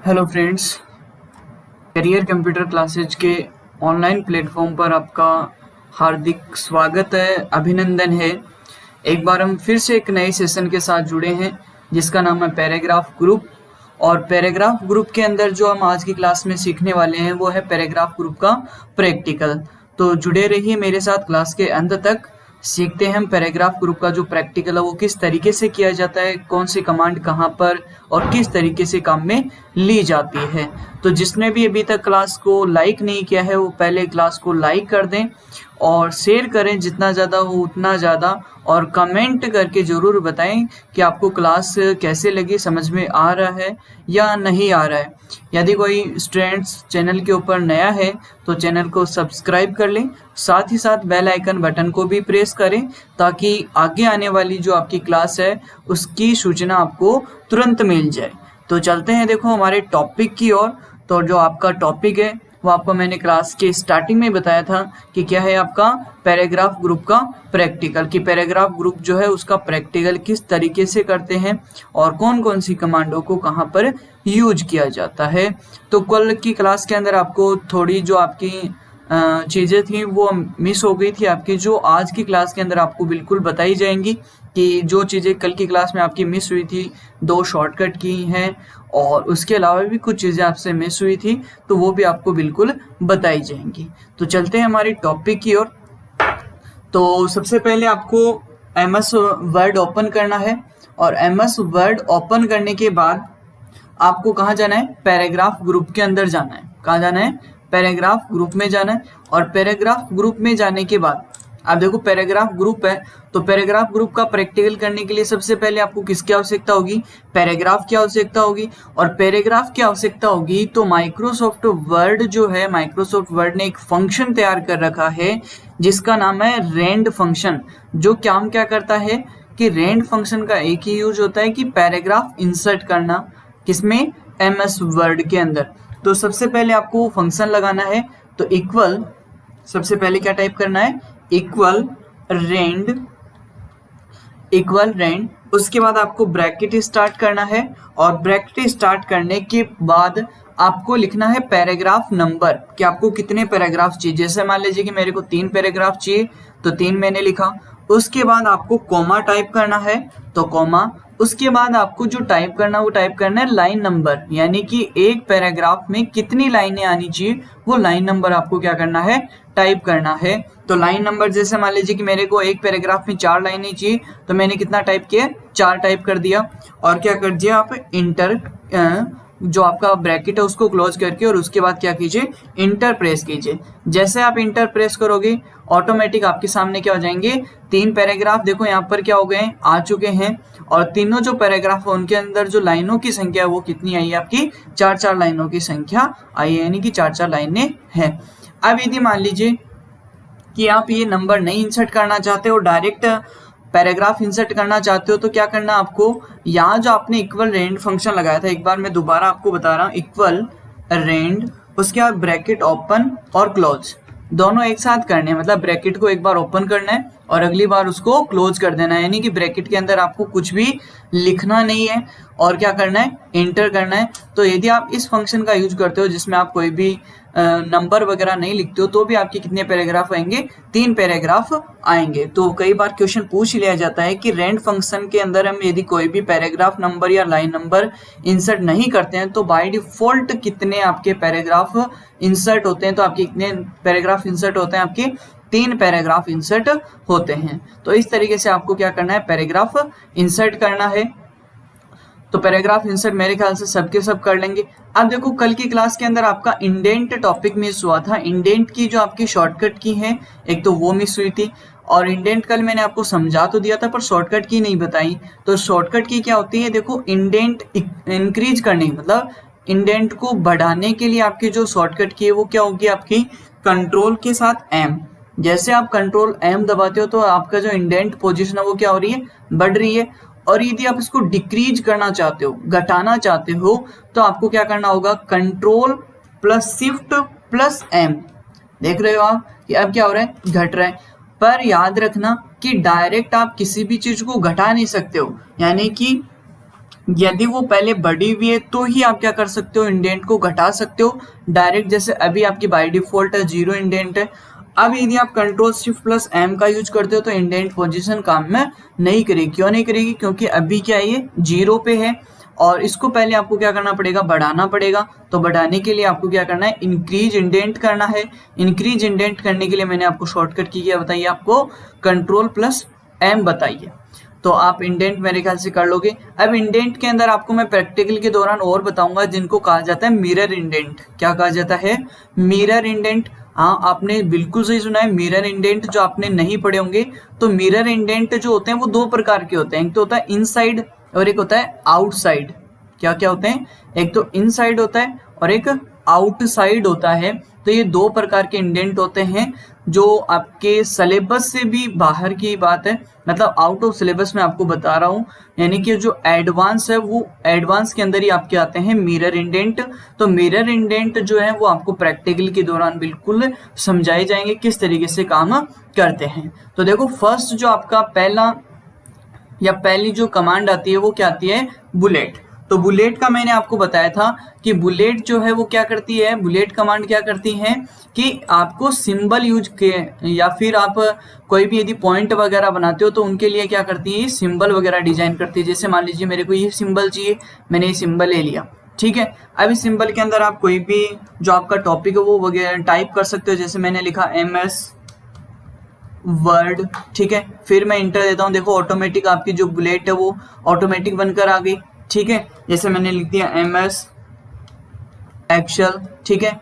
Hello friends, career computer classes के online platform पर आपका हार्दिक स्वागत है, अभिनंदन है। एक बार हम फिर से एक नए सेशन के साथ जुड़े हैं जिसका नाम है पैराग्राफ ग्रुप। और पैराग्राफ ग्रुप के अंदर जो हम आज की क्लास में सीखने वाले हैं वो है पैराग्राफ ग्रुप का प्रैक्टिकल। तो जुड़े रहिए मेरे साथ क्लास के अंत तक। सीखते हैं हम पैराग्राफ ग्रुप का जो प्रैक्टिकल है वो किस तरीके से किया जाता है, कौन सी कमांड कहाँ पर और किस तरीके से काम में ली जाती है। तो जिसने भी अभी तक क्लास को लाइक नहीं किया है वो पहले क्लास को लाइक कर दें और शेयर करें जितना ज़्यादा हो उतना ज़्यादा, और कमेंट करके ज़रूर बताएं कि आपको क्लास कैसे लगी, समझ में आ रहा है या नहीं आ रहा है। यदि कोई स्टूडेंट्स चैनल के ऊपर नया है तो चैनल को सब्सक्राइब कर लें, साथ ही साथ बेल आइकन बटन को भी प्रेस करें ताकि आगे आने वाली जो आपकी क्लास है उसकी सूचना आपको तुरंत मिल जाए। तो चलते हैं देखो हमारे टॉपिक की ओर। तो जो आपका टॉपिक है वो आपको मैंने क्लास के स्टार्टिंग में बताया था कि क्या है आपका पैराग्राफ ग्रुप का प्रैक्टिकल, कि पैराग्राफ ग्रुप जो है उसका प्रैक्टिकल किस तरीके से करते हैं और कौन कौन सी कमांडों को कहाँ पर यूज किया जाता है। तो कल की क्लास के अंदर आपको थोड़ी जो आपकी चीज़ें थी वो मिस हो गई थी आपकी, जो आज की क्लास के अंदर आपको बिल्कुल बताई जाएंगी कि जो चीज़ें कल की क्लास में आपकी मिस हुई थी, 2 शॉर्टकट की हैं और उसके अलावा भी कुछ चीज़ें आपसे मिस हुई थी तो वो भी आपको बिल्कुल बताई जाएंगी। तो चलते हैं हमारी टॉपिक की ओर। तो सबसे पहले आपको MS वर्ड ओपन करना है और MS वर्ड ओपन करने के बाद आपको कहाँ जाना है, पैराग्राफ ग्रुप के अंदर जाना है। कहाँ जाना है, पैराग्राफ ग्रुप में जाना है। और पैराग्राफ ग्रुप में जाने के बाद आप देखो पैराग्राफ ग्रुप है तो पैराग्राफ ग्रुप का प्रैक्टिकल करने के लिए सबसे पहले आपको किसकी आवश्यकता होगी, पैराग्राफ की आवश्यकता होगी। और पैराग्राफ की आवश्यकता होगी तो माइक्रोसॉफ्ट वर्ड जो है, माइक्रोसॉफ्ट वर्ड ने एक फंक्शन तैयार कर रखा है जिसका नाम है रेंड फंक्शन। जो काम क्या करता है कि रेंड फंक्शन का एक ही यूज होता है कि पैराग्राफ इंसर्ट करना, किसमें, MS वर्ड के अंदर। तो सबसे पहले आपको वो फंक्शन लगाना है। तो इक्वल, सबसे पहले क्या टाइप करना है, इक्वल रेंड, उसके बाद आपको ब्रैकेट स्टार्ट करना है और ब्रैकेट स्टार्ट करने के बाद आपको लिखना है पैराग्राफ नंबर, कि आपको कितने पैराग्राफ चाहिए। जैसे मान लीजिए कि मेरे को 3 पैराग्राफ चाहिए तो 3 मैंने लिखा। उसके बाद आपको कॉमा टाइप करना है तो कॉमा, उसके बाद आपको जो टाइप करना है वो टाइप करना है लाइन नंबर, यानी कि एक पैराग्राफ में कितनी लाइनें आनी चाहिए वो लाइन नंबर आपको क्या करना है, टाइप करना है। तो लाइन नंबर जैसे मान लीजिए कि मेरे को एक पैराग्राफ में 4 लाइनें चाहिए तो मैंने कितना टाइप किया, 4 टाइप कर दिया। और क्या कर दिया आप, इंटर, जो आपका ब्रैकेट है उसको क्लोज करके और उसके बाद क्या कीजिए, इंटर प्रेस कीजिए। जैसे आप इंटर प्रेस करोगे ऑटोमेटिक आपके सामने क्या हो जाएंगे, 3 पैराग्राफ देखो यहाँ पर क्या हो गए, आ चुके हैं। और तीनों जो पैराग्राफ है उनके अंदर जो लाइनों की संख्या है वो कितनी आई है आपकी, 4-4 लाइनों की संख्या आई है, यानी कि 4-4 लाइनें हैं। अब यदि मान लीजिए कि आप ये नंबर नहीं इंसर्ट करना चाहते हो, डायरेक्ट पैराग्राफ इंसर्ट करना चाहते हो, तो क्या करना आपको, यहाँ जो आपने इक्वल रेंड फंक्शन लगाया था, एक बार मैं दोबारा आपको बता रहा हूँ, इक्वल रेंड, उसके बाद ब्रैकेट ओपन और क्लोज दोनों एक साथ करने हैं। मतलब ब्रैकेट को एक बार ओपन करना है और अगली बार उसको क्लोज कर देना है, यानी कि ब्रैकेट के अंदर आपको कुछ भी लिखना नहीं है और क्या करना है, इंटर करना है। तो यदि आप इस फंक्शन का यूज करते हो जिसमें आप कोई भी नंबर वगैरह नहीं लिखते हो तो भी आपके कितने पैराग्राफ आएंगे, 3 पैराग्राफ आएंगे। तो कई बार क्वेश्चन पूछ लिया जाता है कि रेंड फंक्शन के अंदर हम यदि कोई भी पैराग्राफ नंबर या लाइन नंबर इंसर्ट नहीं करते हैं तो बाय डिफॉल्ट कितने आपके पैराग्राफ इंसर्ट होते हैं। तो आपके कितने पैराग्राफ इंसर्ट होते हैं, आपके 3 पैराग्राफ इंसर्ट होते हैं। तो इस तरीके से आपको क्या करना है, पैराग्राफ इंसर्ट करना है। तो पैराग्राफ इंसर्ट मेरे ख्याल से सबके सब कर लेंगे। अब देखो कल की क्लास के अंदर आपका इंडेंट टॉपिक मिस हुआ था। इंडेंट की जो आपकी शॉर्टकट की है एक तो वो मिस हुई थी, और इंडेंट कल मैंने आपको समझा तो दिया था पर शॉर्टकट की नहीं बताई। तो शॉर्टकट की क्या होती है, देखो इंडेंट इंक्रीज करने, मतलब इंडेंट को बढ़ाने के लिए आपकी जो शॉर्टकट की है वो क्या होगी, आपकी कंट्रोल के साथ M। जैसे आप कंट्रोल M दबाते हो तो आपका जो इंडेंट पोजीशन है वो क्या हो रही है, बढ़ रही है। और यदि आप इसको डिक्रीज करना चाहते हो, घटाना चाहते हो, तो आपको क्या करना होगा, control plus shift plus M। देख रहे हो आप कि अब क्या हो रहा है, घट रहा है। पर याद रखना कि डायरेक्ट आप किसी भी चीज को घटा नहीं सकते हो, यानी कि यदि वो पहले बढ़ी हुई है तो ही आप क्या कर सकते हो, इंडेंट को घटा सकते हो डायरेक्ट, जैसे अभी आपकी बाय डिफॉल्ट है 0 इंडेंट है। अब यदि आप कंट्रोल शिफ्ट प्लस एम का यूज करते हो तो इंडेंट पोजीशन काम में नहीं करेगी। क्यों नहीं करेगी? क्योंकि अभी क्या है, ये 0 पे है और इसको पहले आपको क्या करना पड़ेगा, बढ़ाना पड़ेगा। तो बढ़ाने के लिए आपको क्या करना है, इंक्रीज इंडेंट करना है। इंक्रीज इंडेंट करने के लिए मैंने आपको शॉर्टकट की क्या बताइए, आपको कंट्रोल प्लस एम बताइए। तो आप इंडेंट मेरे ख्याल से कर लोगे। अब इंडेंट के अंदर आपको मैं प्रैक्टिकल के दौरान और बताऊंगा जिनको कहा जाता है मिरर इंडेंट। क्या कहा जाता है? Mirror indent. हाँ, आपने बिल्कुल सही सुना है, मिरर इंडेंट। जो आपने नहीं पढ़े होंगे तो मिरर इंडेंट जो होते हैं वो दो प्रकार के होते हैं, एक तो होता है इनसाइड और एक होता है आउटसाइड। क्या क्या होते हैं? एक तो इनसाइड होता है और एक आउटसाइड होता है। तो ये दो प्रकार के इंडेंट होते हैं जो आपके सिलेबस से भी बाहर की बात है, मतलब आउट ऑफ सिलेबस में आपको बता रहा हूँ। यानी कि जो एडवांस है वो एडवांस के अंदर ही आपके आते हैं मिरर इंडेंट। तो मिरर इंडेंट जो है वो आपको प्रैक्टिकल के दौरान बिल्कुल समझाए जाएंगे किस तरीके से काम करते हैं। तो देखो, फर्स्ट जो आपका पहला या पहली जो कमांड आती है वो क्या आती है, बुलेट। तो बुलेट का मैंने आपको बताया था कि बुलेट जो है वो क्या करती है, बुलेट कमांड क्या करती है कि आपको सिंबल यूज के या फिर आप कोई भी यदि पॉइंट वगैरह बनाते हो तो उनके लिए क्या करती है, सिंबल वगैरह डिजाइन करती है। जैसे मान लीजिए मेरे को ये सिंबल चाहिए, मैंने ये सिंबल ले लिया, ठीक है। अब इस सिंबल के अंदर आप कोई भी जो आपका टॉपिक है वो वगैरह टाइप कर सकते हो। जैसे मैंने लिखा MS वर्ड, ठीक है। फिर मैं इंटर देता हूँ, देखो ऑटोमेटिक आपकी जो बुलेट है वो ऑटोमेटिक बनकर आ गई, ठीक है। जैसे मैंने लिख दिया MS एक्सेल, ठीक है,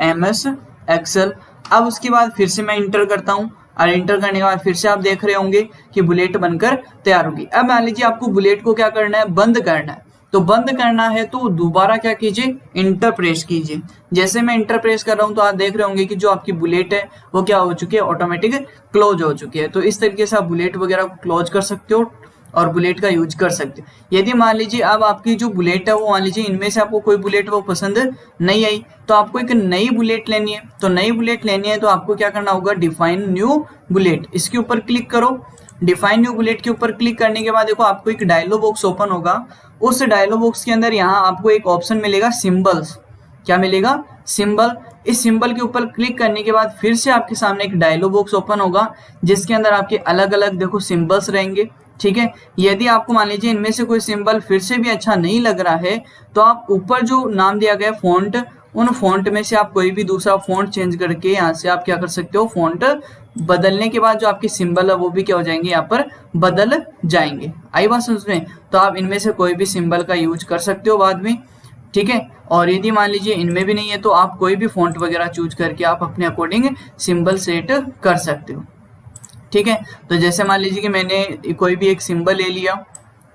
MS एक्सेल। अब उसके बाद फिर से मैं इंटर करता हूँ और इंटर करने के बाद फिर से आप देख रहे होंगे कि बुलेट बनकर तैयार होगी। अब मान लीजिए आपको बुलेट को क्या करना है, बंद करना है। तो बंद करना है तो दोबारा क्या कीजिए, इंटर प्रेस कीजिए। जैसे मैं इंटर प्रेस कर रहा हूं तो आप देख रहे होंगे कि जो आपकी बुलेट है वो क्या हो चुकी है, ऑटोमेटिक क्लोज हो चुकी है। तो इस तरीके से आप बुलेट वगैरह को क्लोज कर सकते हो और बुलेट का यूज कर सकते हो। यदि मान लीजिए अब आपकी जो बुलेट है वो मान लीजिए इनमें से आपको कोई बुलेट वो पसंद नहीं आई तो आपको एक नई बुलेट लेनी है। तो नई बुलेट लेनी है तो आपको क्या करना होगा, डिफाइन न्यू बुलेट, इसके ऊपर क्लिक करो। डिफाइन न्यू बुलेट के ऊपर क्लिक करने के बाद देखो आपको एक डायलॉग बॉक्स ओपन होगा। उस डायलॉग बॉक्स के अंदर यहाँ आपको एक ऑप्शन मिलेगा सिंबल्स। क्या मिलेगा, सिंबल। इस सिंबल के ऊपर क्लिक करने के बाद फिर से आपके सामने एक डायलॉग बॉक्स ओपन होगा जिसके अंदर आपके अलग अलग देखो सिंबल्स रहेंगे, ठीक है। यदि आपको मान लीजिए इनमें से कोई सिंबल फिर से भी अच्छा नहीं लग रहा है तो आप ऊपर जो नाम दिया गया फॉन्ट, उन फॉन्ट में से आप कोई भी दूसरा फॉन्ट चेंज करके यहाँ से आप क्या कर सकते हो, फॉन्ट बदलने के बाद जो आपके सिंबल है वो भी क्या हो जाएंगे, यहाँ पर बदल जाएंगे। आई बात समझ में? तो आप इनमें से कोई भी सिंबल का यूज कर सकते हो बाद में, ठीक है। और यदि मान लीजिए इनमें भी नहीं है तो आप कोई भी फॉन्ट वगैरह चूज करके आप अपने अकॉर्डिंग सिंबल सेट कर सकते हो, ठीक है। तो जैसे मान लीजिए कि मैंने कोई भी एक सिंबल ले लिया,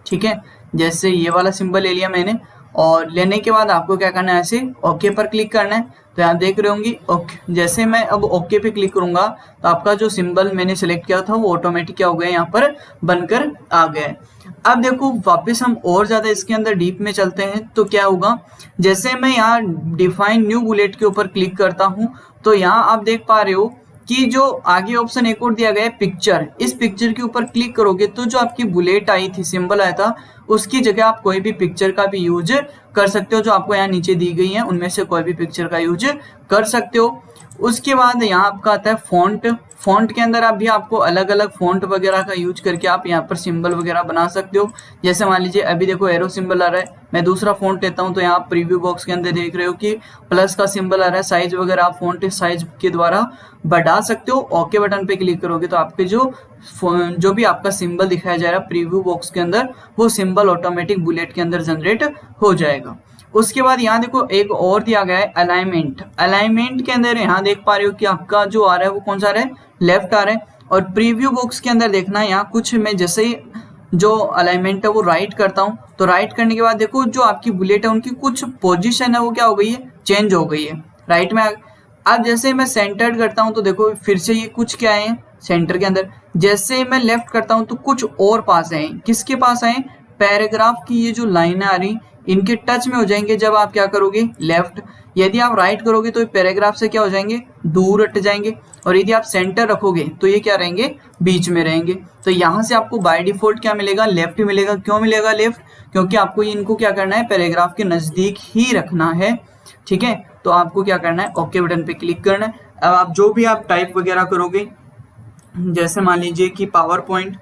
ठीक है, जैसे ये वाला सिंबल ले लिया मैंने, और लेने के बाद आपको क्या करना है, ऐसे ओके पर क्लिक करना है। तो आप देख रहे होंगे ओके, जैसे मैं अब ओके पे क्लिक करूंगा तो आपका जो सिंबल मैंने सेलेक्ट किया था वो ऑटोमेटिक क्या हो गया, यहाँ पर बनकर आ गया है। अब देखो वापस हम और ज्यादा इसके अंदर डीप में चलते हैं तो क्या होगा, जैसे मैं यहाँ डिफाइन न्यू बुलेट के ऊपर क्लिक करता हूँ तो यहाँ आप देख पा रहे हो कि जो आगे ऑप्शन एक और दिया गया है पिक्चर। इस पिक्चर के ऊपर क्लिक करोगे तो जो आपकी बुलेट आई थी, सिंबल आया था, उसकी जगह आप कोई भी पिक्चर का भी यूज कर सकते हो। जो आपको यहाँ नीचे दी गई है उनमें से कोई भी पिक्चर का यूज कर सकते हो। उसके बाद यहाँ आपका आता है फॉन्ट। फॉन्ट के अंदर आप भी आपको अलग अलग फॉन्ट वगैरह का यूज करके आप यहाँ पर सिंबल वगैरह बना सकते हो। जैसे मान लीजिए अभी देखो एरो सिंबल आ रहा है, मैं दूसरा फॉन्ट लेता हूँ तो यहाँ प्रीव्यू बॉक्स के अंदर देख रहे हो कि प्लस का सिंबल आ रहा है। साइज वगैरह आप फॉन्ट साइज के द्वारा बढ़ा सकते हो। ओके बटन पे क्लिक करोगे तो आपके जो भी आपका सिंबल दिखाया जा रहा है प्रीव्यू बॉक्स के अंदर, वो सिंबल ऑटोमेटिक बुलेट के अंदर जनरेट हो जाएगा। उसके बाद यहाँ देखो एक और दिया गया है अलाइनमेंट। अलाइनमेंट के अंदर यहाँ देख पा रहे हो कि आपका जो आ रहा है वो कौन सा आ रहा है, लेफ्ट आ रहा है। और प्रीव्यू बॉक्स के अंदर देखना है यहाँ कुछ, मैं जैसे ही जो अलाइनमेंट है वो राइट करता हूँ तो राइट करने के बाद देखो जो आपकी बुलेट है उनकी कुछ पोजीशन है वो क्या हो गई है, चेंज हो गई है, राइट में। अब जैसे मैं सेंटर्ड करता हूँ तो देखो फिर से ये कुछ क्या है सेंटर के अंदर। जैसे मैं लेफ्ट करता हूँ तो कुछ और पास आए, किसके पास आए, पैराग्राफ की ये जो लाइन आ रही इनके टच में हो जाएंगे जब आप क्या करोगे लेफ्ट। यदि आप राइट करोगे तो पैराग्राफ से क्या हो जाएंगे दूर हट जाएंगे, और यदि आप सेंटर रखोगे तो ये क्या रहेंगे बीच में रहेंगे। तो यहाँ से आपको बाय डिफॉल्ट क्या मिलेगा लेफ्ट मिलेगा। क्यों मिलेगा लेफ्ट? क्योंकि आपको इनको क्या करना है पैराग्राफ के नजदीक ही रखना है, ठीक है। तो आपको क्या करना है ओके बटन पे क्लिक करना है। अब आप जो भी आप टाइप वगैरह करोगे, जैसे मान लीजिए कि पावर पॉइंट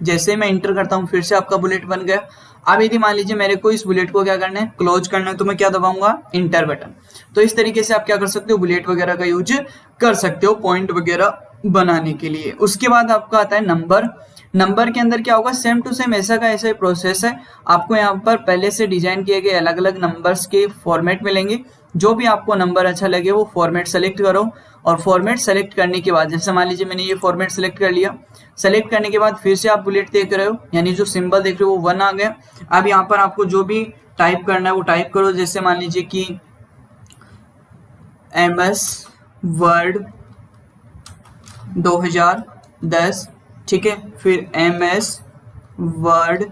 जैसे मैं इंटर करता हूं फिर से आपका बुलेट बन गया। अब यदि मान लीजिए मेरे को इस बुलेट को क्या करना है क्लोज करना है, तो मैं क्या दबाऊंगा इंटर बटन। तो इस तरीके से आप क्या कर सकते हो बुलेट वगैरह का यूज कर सकते हो पॉइंट वगैरह बनाने के लिए। उसके बाद आपका आता है नंबर के अंदर क्या होगा सेम टू सेम ऐसा का ऐसा ही प्रोसेस है। आपको यहाँ पर पहले से डिजाइन किए गए अलग अलग नंबर्स के फॉर्मेट मिलेंगे। जो भी आपको नंबर अच्छा लगे वो फॉर्मेट सेलेक्ट करो, और फॉर्मेट सेलेक्ट करने के बाद जैसे मान लीजिए मैंने ये फॉर्मेट सेलेक्ट कर लिया। सेलेक्ट करने के बाद फिर से आप बुलेट देख रहे हो, यानी जो सिंबल देख रहे हो वो 1 आ गया। अब यहाँ पर आपको जो भी टाइप करना है वो टाइप करो। जैसे मान लीजिए कि MS वर्ड 2010, ठीक है, फिर MS वर्ड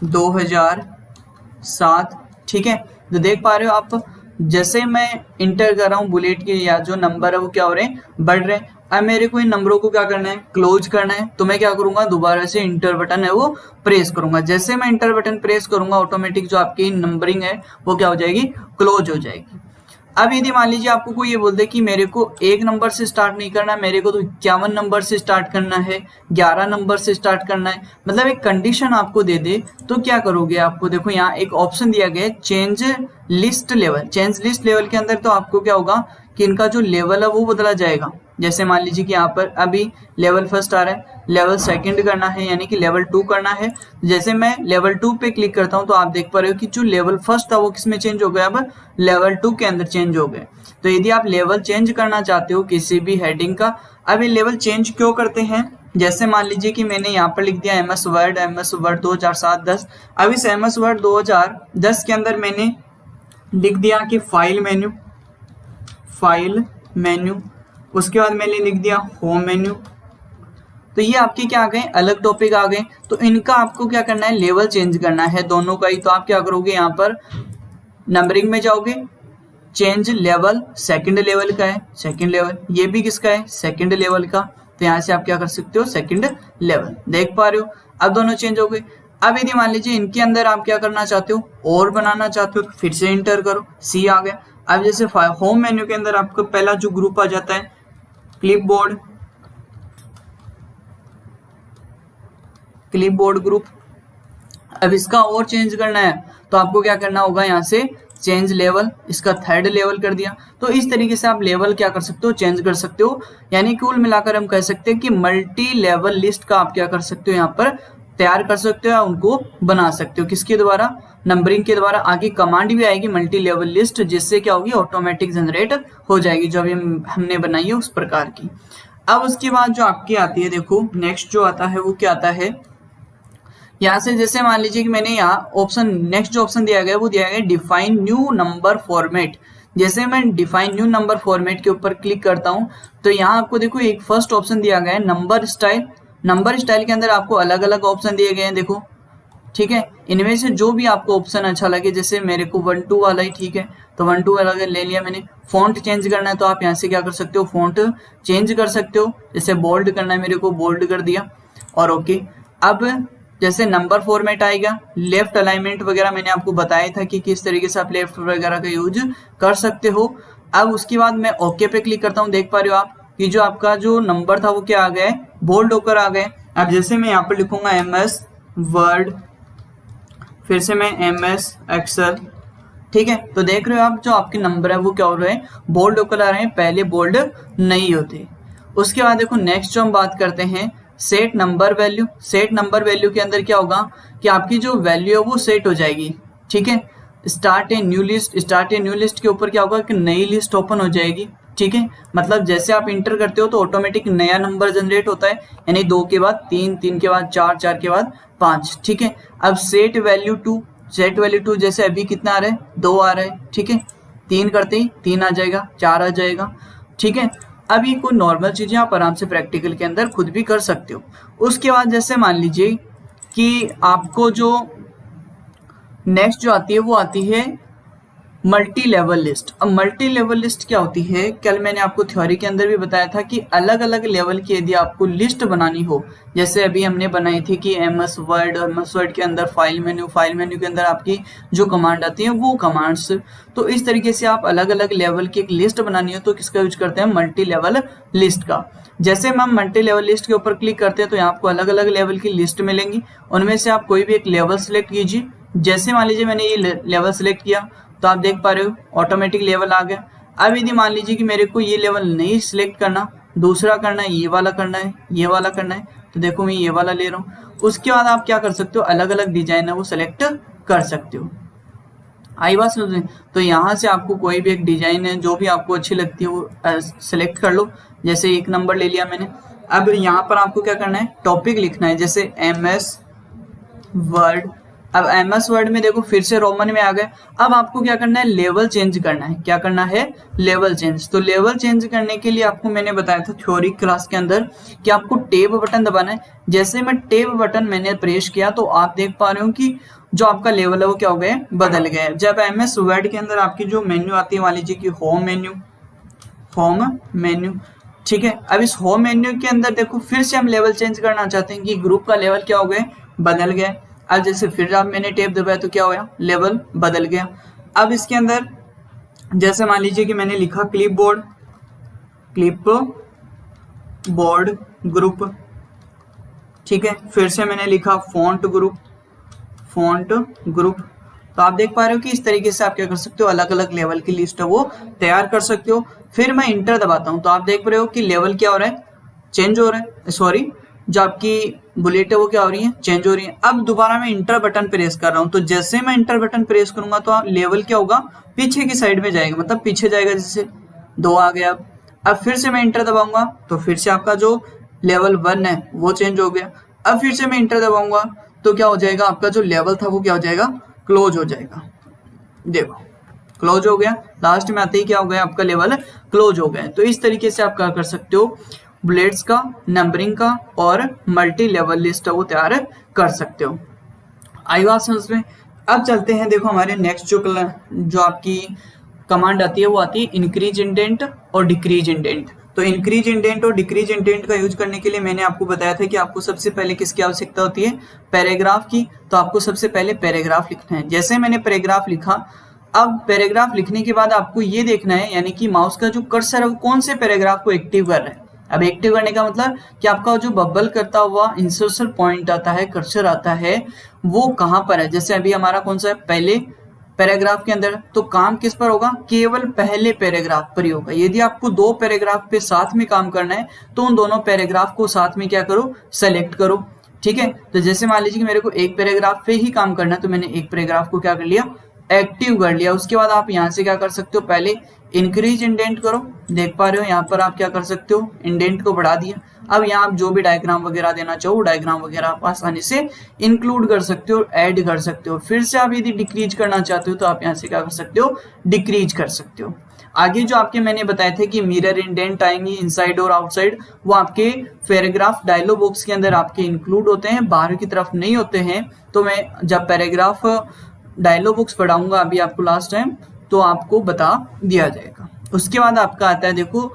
2007, ठीक है। तो देख पा रहे हो आप जैसे मैं इंटर कर रहा हूँ बुलेट के या जो नंबर है वो क्या हो रहे हैं बढ़ रहे हैं। अब मेरे को इन नंबरों को क्या करना है क्लोज करना है, तो मैं क्या करूंगा दोबारा से इंटर बटन है वो प्रेस करूंगा। जैसे मैं इंटर बटन प्रेस करूंगा ऑटोमेटिक जो आपकी नंबरिंग है वो क्या हो जाएगी क्लोज हो जाएगी। अब यदि मान लीजिए आपको कोई ये बोल दे कि मेरे को 1 नंबर से स्टार्ट नहीं करना, मेरे को तो 51 नंबर से स्टार्ट करना है, 11 नंबर से स्टार्ट करना है, मतलब एक कंडीशन आपको दे दे, तो क्या करोगे। आपको देखो यहाँ एक ऑप्शन दिया गया है change list level. Change list level के अंदर तो आपको क्या होगा कि इनका जो लेवल है वो बदला जाएगा। जैसे मान लीजिए कि यहाँ पर अभी लेवल 1 आ रहा है, लेवल 2 करना है यानी कि लेवल 2 करना है। जैसे मैं लेवल 2 पे क्लिक करता हूँ तो आप देख पा रहे हो कि जो लेवल 1 था वो किसमें चेंज हो गया, अब लेवल 2 के अंदर चेंज हो गए। तो यदि आप लेवल चेंज करना चाहते हो किसी भी हेडिंग का, अब ये लेवल चेंज क्यों करते हैं, जैसे मान लीजिए कि मैंने यहाँ पर लिख दिया MS वर्ड 2007-10। अब इस MS वर्ड 2010 के अंदर मैंने लिख दिया कि फाइल मेन्यू, उसके बाद मैंने लिख दिया होम मेन्यू। तो ये आपके क्या आ गए अलग टॉपिक आ गए। तो इनका आपको क्या करना है लेवल चेंज करना है दोनों का ही। तो आप क्या करोगे यहाँ पर नंबरिंग में जाओगे, चेंज लेवल, 2nd लेवल का है 2nd लेवल, ये भी किसका है 2nd लेवल का। तो यहाँ से आप क्या कर सकते हो 2nd लेवल, देख पा रहे हो अब दोनों चेंज हो गए। अब यदि मान लीजिए इनके अंदर आप क्या करना चाहते हो और बनाना चाहते हो तो फिर से इंटर करो, C आ गया। अब जैसे होम मेन्यू के अंदर आपको पहला जो ग्रुप आ जाता है क्लिपबोर्ड ग्रुप। अब इसका और चेंज करना है तो आपको क्या करना होगा यहाँ से चेंज लेवल, इसका 3rd लेवल कर दिया। तो इस तरीके से आप लेवल क्या कर सकते हो चेंज कर सकते हो। यानी कुल मिलाकर हम कह सकते हैं कि मल्टी लेवल लिस्ट का आप क्या कर सकते हो यहाँ पर तैयार कर सकते हो या उनको बना सकते हो। किसके द्वारा नंबरिंग के द्वारा। आगे कमांड भी आएगी मल्टी लेवल लिस्ट, जिससे क्या होगी ऑटोमेटिक जनरेट हो जाएगी जो अभी हमने बनाई है उस प्रकार की। अब उसके बाद जो आपकी आती है देखो नेक्स्ट जो आता है वो क्या आता है यहाँ से। जैसे मान लीजिए कि मैंने यहाँ ऑप्शन नेक्स्ट जो ऑप्शन दिया गया वो दिया गया डिफाइन न्यू नंबर फॉर्मेट। जैसे मैं डिफाइन न्यू नंबर फॉर्मेट के ऊपर क्लिक करता हूँ तो यहाँ आपको देखो एक फर्स्ट ऑप्शन दिया गया है नंबर स्टाइल। नंबर स्टाइल के अंदर आपको अलग अलग ऑप्शन दिए गए हैं देखो, ठीक है। इनमें से जो भी आपको ऑप्शन अच्छा लगे, जैसे मेरे को 1-2 वाला ही ठीक है तो 1-2 वाला ले लिया मैंने। फॉन्ट चेंज करना है तो आप यहाँ से क्या कर सकते हो फॉन्ट चेंज कर सकते हो। जैसे बोल्ड करना है मेरे को बोल्ड कर दिया और ओके। अब जैसे नंबर फॉर्मेट आएगा, लेफ्ट अलाइनमेंट वगैरह मैंने आपको बताया था कि किस तरीके से आप लेफ्ट वगैरह का यूज कर सकते हो। अब उसके बाद मैं ओके पे क्लिक करता हूँ, देख पा रहे हो आप कि जो आपका जो नंबर था वो क्या आ गया है बोल्ड होकर आ गए। अब जैसे मैं यहाँ पर लिखूंगा MS वर्ड, फिर से मैं MS एक्सेल, ठीक है। तो देख रहे हो आप जो आपके नंबर है वो क्या हो रहे हैं बोल्ड होकर आ रहे हैं, पहले बोल्ड नहीं होते। उसके बाद देखो नेक्स्ट जो हम बात करते हैं set number value. Set number value के अंदर क्या होगा कि आपकी जो वैल्यू है वो सेट हो जाएगी, ठीक है। स्टार्ट ए न्यू लिस्ट के ऊपर क्या होगा कि नई लिस्ट ओपन हो जाएगी, ठीक है। मतलब जैसे आप इंटर करते हो तो ऑटोमेटिक नया नंबर जनरेट होता है, यानी 2 के बाद 3, 3 के बाद 4, 4 के बाद 5, ठीक है। अब सेट वैल्यू टू जैसे अभी कितना आ रहा है 2 आ रहा है, ठीक है। 3 करते ही 3 आ जाएगा, 4 आ जाएगा, ठीक है। अब ये कोई नॉर्मल चीजें आप आराम से प्रैक्टिकल के अंदर खुद भी कर सकते हो। उसके बाद जैसे मान लीजिए कि आपको जो नेक्स्ट जो आती है वो आती है मल्टी लेवल लिस्ट। अब मल्टी लेवल लिस्ट क्या होती है, कल मैंने आपको थ्योरी के अंदर भी बताया था कि अलग अलग लेवल की यदि आपको लिस्ट बनानी हो, जैसे अभी हमने बनाई थी कि एमएस वर्ड के अंदर फाइल मेन्यू के अंदर आपकी जो कमांड आती है वो कमांड्स, तो इस तरीके से आप अलग अलग लेवल की एक लिस्ट बनानी हो तो किसका यूज करते हैं, मल्टी लेवल लिस्ट का। जैसे हम मल्टी लेवल लिस्ट के ऊपर क्लिक करते हैं तो यहाँ आपको अलग अलग लेवल की लिस्ट मिलेंगी, उनमें से आप कोई भी एक लेवल सेलेक्ट कीजिए। जैसे मान लीजिए मैंने ये लेवल सेलेक्ट किया तो आप देख पा रहे हो ऑटोमेटिक लेवल आ गया। अब यदि मान लीजिए कि मेरे को ये लेवल नहीं सिलेक्ट करना, दूसरा करना है, ये वाला करना है, ये वाला करना है, तो देखो मैं ये वाला ले रहा हूँ। उसके बाद आप क्या कर सकते हो, अलग अलग डिजाइन है वो सेलेक्ट कर सकते हो। आई बात समझ में? तो यहाँ से आपको कोई भी एक डिजाइन है जो भी आपको अच्छी लगती है वो सेलेक्ट कर लो। जैसे एक नंबर ले लिया मैंने। अब यहाँ पर आपको क्या करना है, टॉपिक लिखना है, जैसे एमएस वर्ड। अब एमएस वर्ड में देखो फिर से रोमन में आ गए। अब आपको क्या करना है, लेवल चेंज करना है। क्या करना है, लेवल चेंज। तो लेवल चेंज करने के लिए आपको मैंने बताया था थ्योरी क्लास के अंदर कि आपको टेब बटन दबाना है। जैसे मैं टेब बटन मैंने प्रेस किया तो आप देख पा रहे हो कि जो आपका लेवल है वो क्या हो गया, बदल गया है। जब एमएस वर्ड के अंदर आपकी जो मेन्यू आती है, मान लीजिए कि होम मेन्यू, ठीक है। अब इस होम मेन्यू के अंदर देखो फिर से हम लेवल चेंज करना चाहते हैं कि ग्रुप का लेवल क्या हो गया, बदल गया। अब जैसे फिर आप मैंने टेप दबाया तो क्या हुआ, लेवल बदल गया। अब इसके अंदर जैसे मान लीजिए कि मैंने लिखा क्लिप बोर्ड ग्रुप, ठीक है। फिर से मैंने लिखा फॉन्ट ग्रुप। तो आप देख पा रहे हो कि इस तरीके से आप क्या कर सकते हो, अलग अलग लेवल की लिस्ट है वो तैयार कर सकते हो। फिर मैं इंटर दबाता हूं तो आप देख रहे हो कि लेवल क्या हो रहा है, चेंज हो रहा है। सॉरी, जो आपकी बुलेट है वो क्या हो रही है, चेंज हो रही है। अब दोबारा मैं इंटर बटन प्रेस कर रहा हूं तो जैसे मैं इंटर बटन प्रेस करूंगा तो लेवल क्या होगा, पीछे की साइड में जाएगा, मतलब पीछे जाएगा। जैसे 2 आ गया। अब फिर से मैं इंटर दबाऊंगा तो फिर से आपका जो लेवल 1 है वो चेंज हो गया। अब फिर से मैं इंटर दबाऊंगा तो क्या हो जाएगा, आपका जो लेवल था वो क्या हो जाएगा, क्लोज हो जाएगा। देखो क्लोज हो गया। लास्ट में आते ही क्या हो गया, आपका लेवल क्लोज हो गया। तो इस तरीके से आप क्या कर सकते हो, बुलेट्स का, नंबरिंग का और मल्टी लेवल लिस्ट वो तैयार कर सकते हो। आई बात समझ में? अब चलते हैं, देखो हमारे नेक्स्ट जो आपकी कमांड आती है वो आती है इंक्रीज इंडेंट और डिक्रीज इंडेंट। तो इंक्रीज इंडेंट और डिक्रीज इंडेंट का यूज करने के लिए मैंने आपको बताया था कि आपको सबसे पहले किसकी आवश्यकता होती है, पैराग्राफ की। तो आपको सबसे पहले पैराग्राफ लिखना है। जैसे मैंने पैराग्राफ लिखा, अब पैराग्राफ लिखने के बाद आपको ये देखना है, यानी कि माउस का जो कर्सर है वो कौन से पैराग्राफ को एक्टिव कर रहा है। अब एक्टिव करने का मतलब कि आपका जो बबल करता हुआ इंसर्शन पॉइंट आता है, कर्सर आता है, वो कहां पर है। जैसे अभी हमारा कौन सा है, पहले पैराग्राफ के अंदर, तो काम किस पर होगा, केवल पहले पैराग्राफ पर ही होगा। यदि आपको 2 पैराग्राफ पे साथ में काम करना है तो उन दोनों पैराग्राफ को साथ में क्या करो, सेलेक्ट करो, ठीक है। तो जैसे मान लीजिए कि मेरे को एक पैराग्राफ पे ही काम करना है तो मैंने एक पैराग्राफ को क्या कर लिया, एक्टिव कर लिया। उसके बाद आप यहाँ से क्या कर सकते हो, पहले इंक्रीज इंडेंट करो। देख पा रहे हो यहाँ पर आप क्या कर सकते हो, इंडेंट को बढ़ा दिया। अब यहाँ आप जो भी डायग्राम वगैरह देना चाहो डायग्राम वगैरह आप आसानी से इंक्लूड कर सकते हो, ऐड कर सकते हो। फिर से आप यदि डिक्रीज करना चाहते हो तो आप यहाँ से क्या कर सकते हो, डिक्रीज कर सकते हो। आगे जो आपके मैंने बताए थे कि मिरर इंडेंट आएंगे इनसाइड और आउटसाइड, वो आपके पैराग्राफ डायलॉग बॉक्स के अंदर आपके इंक्लूड होते हैं, बाहर की तरफ नहीं होते हैं। तो मैं जब पैराग्राफ डायलॉग बॉक्स पढ़ाऊंगा अभी आपको लास्ट टाइम, तो आपको बता दिया जाएगा। उसके बाद आपका आता है, देखो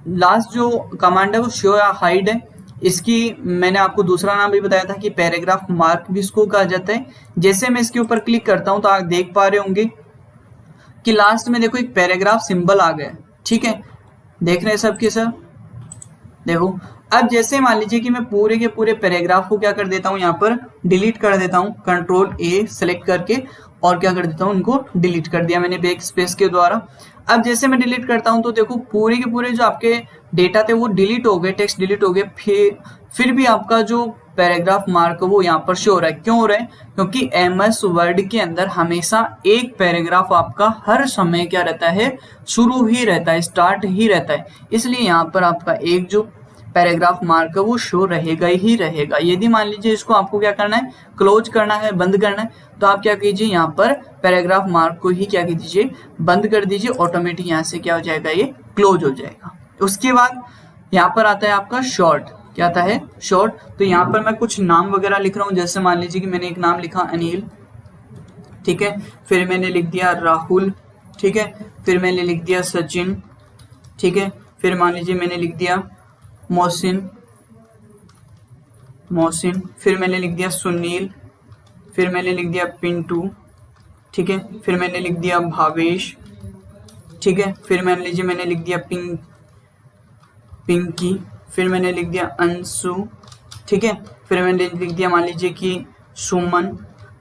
लास्ट जो कमांड है वो शो या हाइड है। इसकी मैंने आपको दूसरा नाम भी बताया था कि पैराग्राफ मार्क भी इसको कहा जाता है। जैसे मैं इसके ऊपर क्लिक करता हूं तो आप देख पा रहे होंगे कि लास्ट में देखो एक पैराग्राफ सिंबल आ गया, ठीक है। देख रहे हैं सबके सब, देखो। अब जैसे मान लीजिए कि मैं पूरे के पूरे पैराग्राफ को क्या कर देता हूं, यहाँ पर डिलीट कर देता हूं, कंट्रोल ए सेलेक्ट करके, और क्या कर देता हूं, उनको डिलीट कर दिया मैंने बैक स्पेस के द्वारा। अब जैसे मैं डिलीट करता हूं तो देखो पूरे के पूरे जो आपके डेटा थे वो डिलीट हो गए, टेक्स्ट डिलीट हो गए। फिर भी आपका जो पैराग्राफ मार्क वो यहाँ पर शो हो रहा है। क्यों हो रहा है, क्योंकि एमएस वर्ड के अंदर हमेशा एक पैराग्राफ आपका हर समय क्या रहता है, शुरू ही रहता है, स्टार्ट ही रहता है। इसलिए यहाँ पर आपका एक जो पैराग्राफ मार्क वो शो रहेगा ही रहेगा। यदि मान लीजिए इसको आपको क्या करना है, क्लोज करना है, बंद करना है, तो आप क्या कीजिए, यहाँ पर पैराग्राफ मार्क को ही क्या कीजिए, बंद कर दीजिए। ऑटोमेटिक यहाँ से क्या हो जाएगा, ये क्लोज हो जाएगा। उसके बाद यहाँ पर आता है आपका शॉर्ट। क्या आता है, शॉर्ट। तो यहाँ पर मैं कुछ नाम वगैरह लिख रहा हूँ, जैसे मान लीजिए कि मैंने एक नाम लिखा अनिल, ठीक है, फिर मैंने लिख दिया राहुल, ठीक है, फिर मैंने लिख दिया सचिन, ठीक है, फिर मान लीजिए मैंने लिख दिया मोहसिन, फिर मैंने लिख दिया सुनील, फिर मैंने लिख दिया पिंटू, ठीक है, फिर मैंने लिख दिया भावेश, ठीक है, फिर मान लीजिए मैंने लिख दिया पिंकी, फिर मैंने लिख दिया अंशु, ठीक है, फिर मैंने लिख दिया मान लीजिए कि सुमन।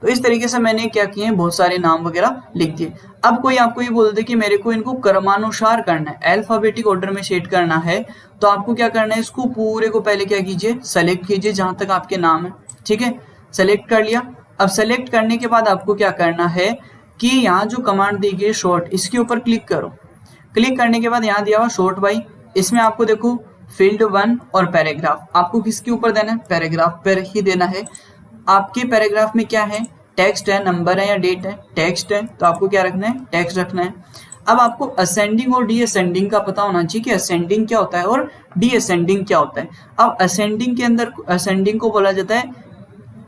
तो इस तरीके से मैंने क्या किए हैं, बहुत सारे नाम वगैरह लिख दिए। अब कोई आपको ये बोल दे कि मेरे को इनको क्रमानुसार करना है, अल्फाबेटिक ऑर्डर में सेट करना है, तो आपको क्या करना है, इसको पूरे को पहले क्या कीजिए, सेलेक्ट कीजिए जहां तक आपके नाम है, ठीक है, सेलेक्ट कर लिया। अब सेलेक्ट करने के बाद आपको क्या करना है कि यहाँ जो कमांड दी गई शॉर्ट, इसके ऊपर क्लिक करो। क्लिक करने के बाद यहाँ दिया हुआ शॉर्ट बाई, इसमें आपको देखो फील्ड 1 और पैराग्राफ, आपको किसके ऊपर देना है, पैराग्राफ पर ही देना है। आपके पैराग्राफ में क्या है, टेक्स्ट है, नंबर है या डेट है, टेक्स्ट है, तो आपको क्या रखना है, टेक्स्ट रखना है। अब आपको असेंडिंग और डी असेंडिंग का पता होना चाहिए कि असेंडिंग क्या होता है और डी असेंडिंग क्या होता है। अब असेंडिंग के अंदर असेंडिंग को बोला जाता है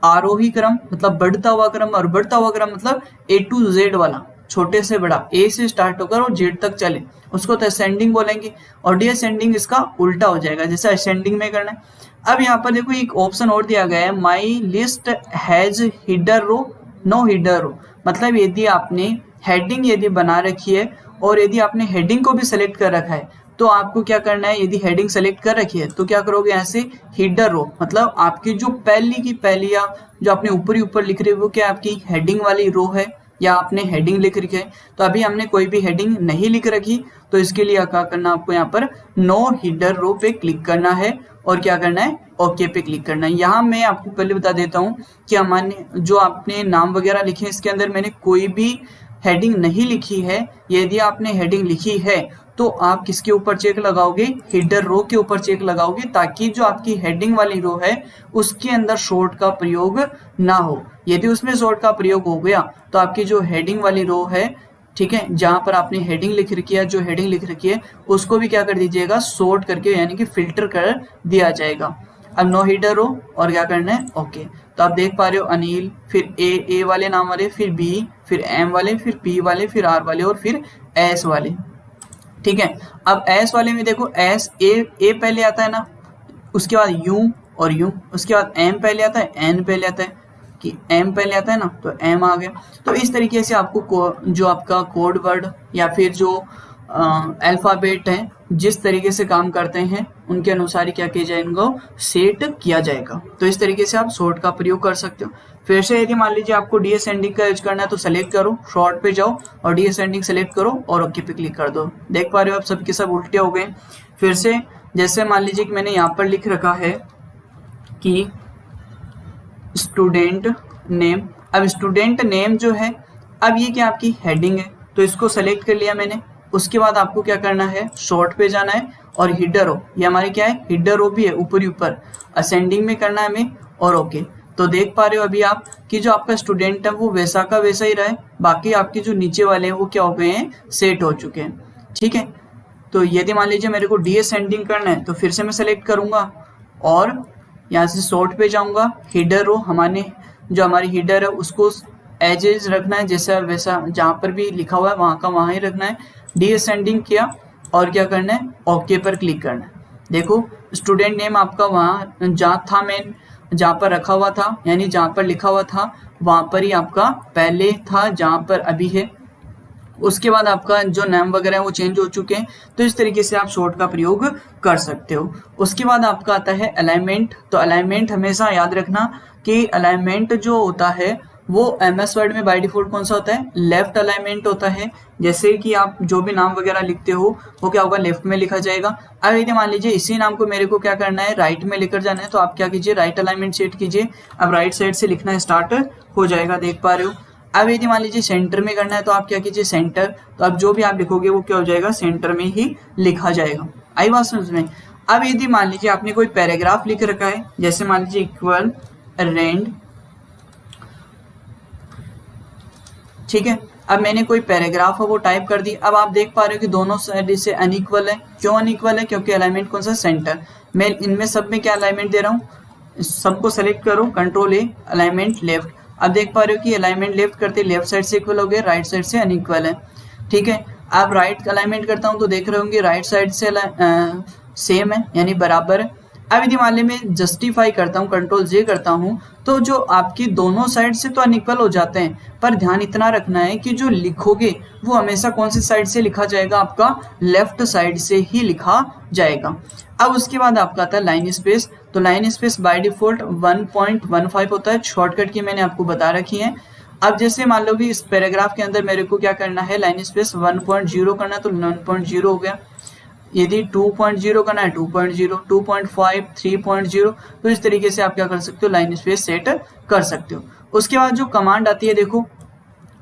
आरोही क्रम, मतलब बढ़ता हुआ क्रम, और बढ़ता हुआ क्रम मतलब ए टू जेड वाला, छोटे से बड़ा, ए से स्टार्ट होकर और जेड तक चले, उसको तो असेंडिंग बोलेंगे। और डी असेंडिंग इसका उल्टा हो जाएगा, जैसे असेंडिंग में करना है। अब यहाँ पर देखो एक ऑप्शन और दिया गया है, my list has header row no header row, मतलब यदि आपने हेडिंग यदि बना रखी है और यदि आपने हेडिंग को भी सेलेक्ट कर रखा है, तो आपको क्या करना है, यदि हेडिंग सेलेक्ट कर रखी है तो क्या करोगे, यहाँ से हिडर रो, मतलब आपकी जो पहली की पहली या जो आपने ऊपर ही ऊपर लिख रही है वो क्या आपकी हेडिंग वाली रो है या आपने हेडिंग लिख रखी है। तो अभी हमने कोई भी हेडिंग नहीं लिख रखी, तो इसके लिए क्या करना, आपको यहाँ पर नो हिडर रो पे क्लिक करना है और क्या करना है, ओके पे क्लिक करना है। यहाँ मैं आपको पहले बता देता हूँ कि हमारे जो आपने नाम वगैरह लिखे इसके अंदर मैंने कोई भी हेडिंग नहीं लिखी है। यदि आपने हेडिंग लिखी है तो आप किसके ऊपर चेक लगाओगे, हिडर रो के ऊपर चेक लगाओगे, ताकि जो आपकी हेडिंग वाली रो है उसके अंदर शॉर्ट का प्रयोग ना हो। यदि उसमें शॉर्ट का प्रयोग हो गया तो आपकी जो हेडिंग वाली रो है, ठीक है, जहां पर आपने हेडिंग लिख रखी है, जो हेडिंग लिख रखी है उसको भी क्या कर दीजिएगा, शॉर्ट करके यानी कि फिल्टर कर दिया जाएगा। अब नो हिडर रो और क्या करना है, ओके। तो आप देख पा रहे हो अनिल, फिर ए वाले नाम वाले, फिर बी, फिर एम वाले, फिर पी वाले, फिर आर वाले और फिर एस वाले, ठीक है। अब एस वाले में देखो एस ए पहले आता है ना, उसके बाद यू और यू, उसके बाद एम पहले आता है, एन पहले आता है, कि एम पहले आता है ना तो एम आ गया। तो इस तरीके से आपको जो आपका कोड वर्ड या फिर जो अल्फाबेट है जिस तरीके से काम करते हैं उनके अनुसार ही क्या किया जाए, इनको सेट किया जाएगा। तो इस तरीके से आप शॉर्ट का प्रयोग कर सकते हो। फिर से यदि मान लीजिए आपको डी असेंडिंग का यूज करना है तो सेलेक्ट करो, शॉर्ट पे जाओ और डी असेंडिंग सेलेक्ट करो और ओके पे क्लिक कर दो। देख पा रहे हो आप सबके सब उल्टे हो गए। फिर से जैसे मान लीजिए कि मैंने यहाँ पर लिख रखा है कि स्टूडेंट नेम, अब स्टूडेंट नेम जो है, अब ये क्या आपकी हेडिंग है तो इसको सेलेक्ट कर लिया मैंने। उसके बाद आपको क्या करना है, शॉर्ट पे जाना है और हिडर रो, ये हमारी क्या है, हिडर रो भी है, ऊपर ही ऊपर असेंडिंग में करना है हमें और ओके। तो देख पा रहे हो अभी आप कि जो आपका स्टूडेंट है वो वैसा का वैसा ही रहा है, बाकी आपके जो नीचे वाले हैं वो क्या हो गए हैं, सेट हो चुके हैं, ठीक है। तो यदि मान लीजिए मेरे को डी असेंडिंग करना है तो फिर से मैं सेलेक्ट करूंगा और यहाँ से शॉर्ट पे जाऊंगा, हिडर रो हमारे जो हमारी हिडर है उसको एज एज रखना है, जैसा वैसा जहाँ पर भी लिखा हुआ है वहाँ का वहाँ ही रखना है। डी असेंडिंग किया और क्या करना है, ओके पर क्लिक करना है। देखो स्टूडेंट नेम आपका वहाँ जहाँ था, मैं जहाँ पर रखा हुआ था यानी जहाँ पर लिखा हुआ था वहाँ पर ही आपका पहले था जहाँ पर अभी है। उसके बाद आपका जो नाम वगैरह है वो चेंज हो चुके हैं। तो इस तरीके से आप शॉर्ट का प्रयोग कर सकते हो। उसके बाद आपका आता है अलाइनमेंट। तो अलाइनमेंट हमेशा याद रखना कि अलाइनमेंट जो होता है वो एमएस वर्ड में बाय डिफॉल्ट कौन सा होता है, लेफ्ट अलाइनमेंट होता है। जैसे कि आप जो भी नाम वगैरह लिखते हो वो क्या होगा, लेफ्ट में लिखा जाएगा। अब यदि मान लीजिए इसी नाम को मेरे को क्या करना है, राइट में लेकर जाना है, तो आप क्या कीजिए, राइट अलाइनमेंट सेट कीजिए। अब राइट साइड से लिखना स्टार्ट हो जाएगा, देख पा रहे हो। अब यदि मान लीजिए सेंटर में करना है तो आप क्या कीजिए, सेंटर। तो अब जो भी आप लिखोगे वो क्या हो जाएगा, सेंटर में ही लिखा जाएगा। आई बात समझ में। अब यदि मान लीजिए आपने कोई पैराग्राफ लिख रखा है, जैसे मान लीजिए इक्वल रेंड, ठीक है। अब मैंने कोई पैराग्राफ है वो टाइप कर दी। अब आप देख पा रहे हो कि दोनों साइड से अनइक्वल है। क्यों अनइक्वल है? क्योंकि अलाइनमेंट कौन सा? सेंटर। मैं इनमें सब में क्या अलाइनमेंट दे रहा हूँ? सबको सेलेक्ट करो, कंट्रोल ए, अलाइनमेंट लेफ्ट। अब देख पा रहे हो कि अलाइनमेंट लेफ्ट करते लेफ्ट साइड से इक्वल हो गए, राइट साइड से अनइक्वल है। ठीक है, अब राइट अलाइनमेंट करता हूँ तो देख रहे होंगे राइट साइड से सेम है, यानी बराबर है। अब यदि मान ली मैं जस्टिफाई करता हूँ, कंट्रोल जे करता हूँ, तो जो आपकी दोनों साइड से तो अनइक्वल हो जाते हैं, पर ध्यान इतना रखना है कि जो लिखोगे वो हमेशा कौन सी साइड से लिखा जाएगा? आपका लेफ्ट साइड से ही लिखा जाएगा। अब उसके बाद आपका आता है लाइन स्पेस। तो लाइन स्पेस बाय डिफॉल्ट 1.15 होता है, शॉर्टकट की मैंने आपको बता रखी है। अब जैसे मान लो कि इस पैराग्राफ के अंदर मेरे को क्या करना है? लाइन स्पेस 1.0 करना है, तो 1.0 हो गया। यदि 2.0 करना है 2.0, 2.5, 3.0, तो इस तरीके से आप क्या कर सकते हो? लाइन स्पेस सेट कर सकते हो। उसके बाद जो कमांड आती है देखो,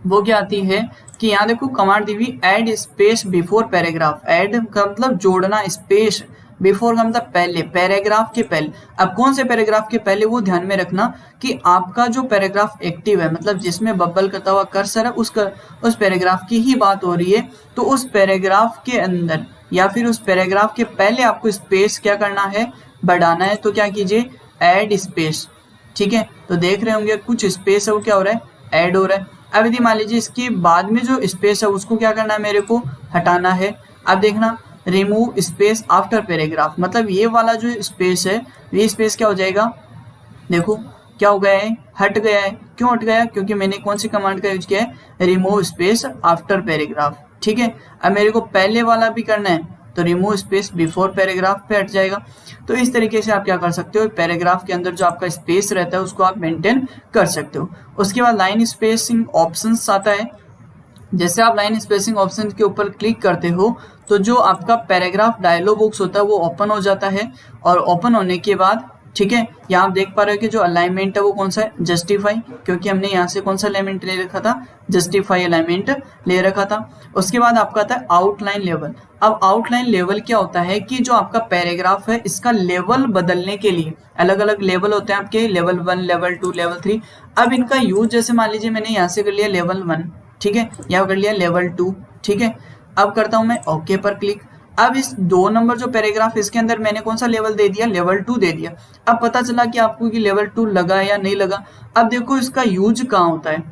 वो क्या आती है कि यहाँ देखो कमांड दी हुई add space before paragraph. Add का मतलब जोड़ना, स्पेस बिफोर का मतलब पहले, पैराग्राफ के पहले। अब कौन से पैराग्राफ के पहले? वो ध्यान में रखना कि आपका जो पैराग्राफ एक्टिव है, मतलब जिसमें बबल करता हुआ कर्सर है, उस पैराग्राफ की ही बात हो रही है। तो उस पैराग्राफ के अंदर या फिर उस पैराग्राफ के पहले आपको स्पेस क्या करना है? बढ़ाना है। तो क्या कीजिए? Add space. ठीक है, तो देख रहे होंगे कुछ स्पेस है वो क्या हो रहा है? ऐड हो रहा है। अब यदि मान लीजिए इसके बाद में जो स्पेस है उसको क्या करना है? मेरे को हटाना है। अब देखना, रिमूव स्पेस आफ्टर पैराग्राफ, मतलब ये वाला जो स्पेस है, ये स्पेस क्या हो जाएगा? देखो क्या हो गया है? हट गया है। क्यों हट गया? क्योंकि मैंने कौन सी कमांड का यूज किया है? Remove space after paragraph. ठीक है, अब मेरे को पहले वाला भी करना है, तो रिमूव स्पेस बिफोर पैराग्राफ पे हट जाएगा। तो इस तरीके से आप क्या कर सकते हो? पैराग्राफ के अंदर जो आपका स्पेस रहता है उसको आप मेंटेन कर सकते हो। उसके बाद लाइन स्पेसिंग ऑप्शंस आता है। जैसे आप लाइन स्पेसिंग ऑप्शन के ऊपर क्लिक करते हो तो जो आपका पैराग्राफ डायलॉग बॉक्स होता है वो ओपन हो जाता है, और ओपन होने के बाद ठीक है, यहाँ आप देख पा रहे हो कि जो अलाइनमेंट है वो कौन सा है? जस्टिफाई, क्योंकि हमने यहाँ से कौन सा अलाइनमेंट ले रखा था? जस्टिफाई अलाइनमेंट ले रखा था। उसके बाद आपका आता है आउटलाइन लेवल। अब आउटलाइन लेवल क्या होता है कि जो आपका पैराग्राफ है इसका लेवल बदलने के लिए अलग अलग लेवल होते हैं आपके, लेवल 1, लेवल 2, लेवल 3। अब इनका यूज जैसे मान लीजिए मैंने यहाँ से कर लिया लेवल 1, ठीक है, यहाँ कर लिया लेवल 2, ठीक है। अब करता हूँ मैं ओके पर क्लिक। अब इस 2 नंबर जो पैराग्राफ इसके अंदर मैंने कौन सा लेवल दे दिया? लेवल 2 दे दिया। अब पता चला कि आपको कि लेवल 2 लगा या नहीं लगा। अब देखो इसका यूज कहाँ होता है,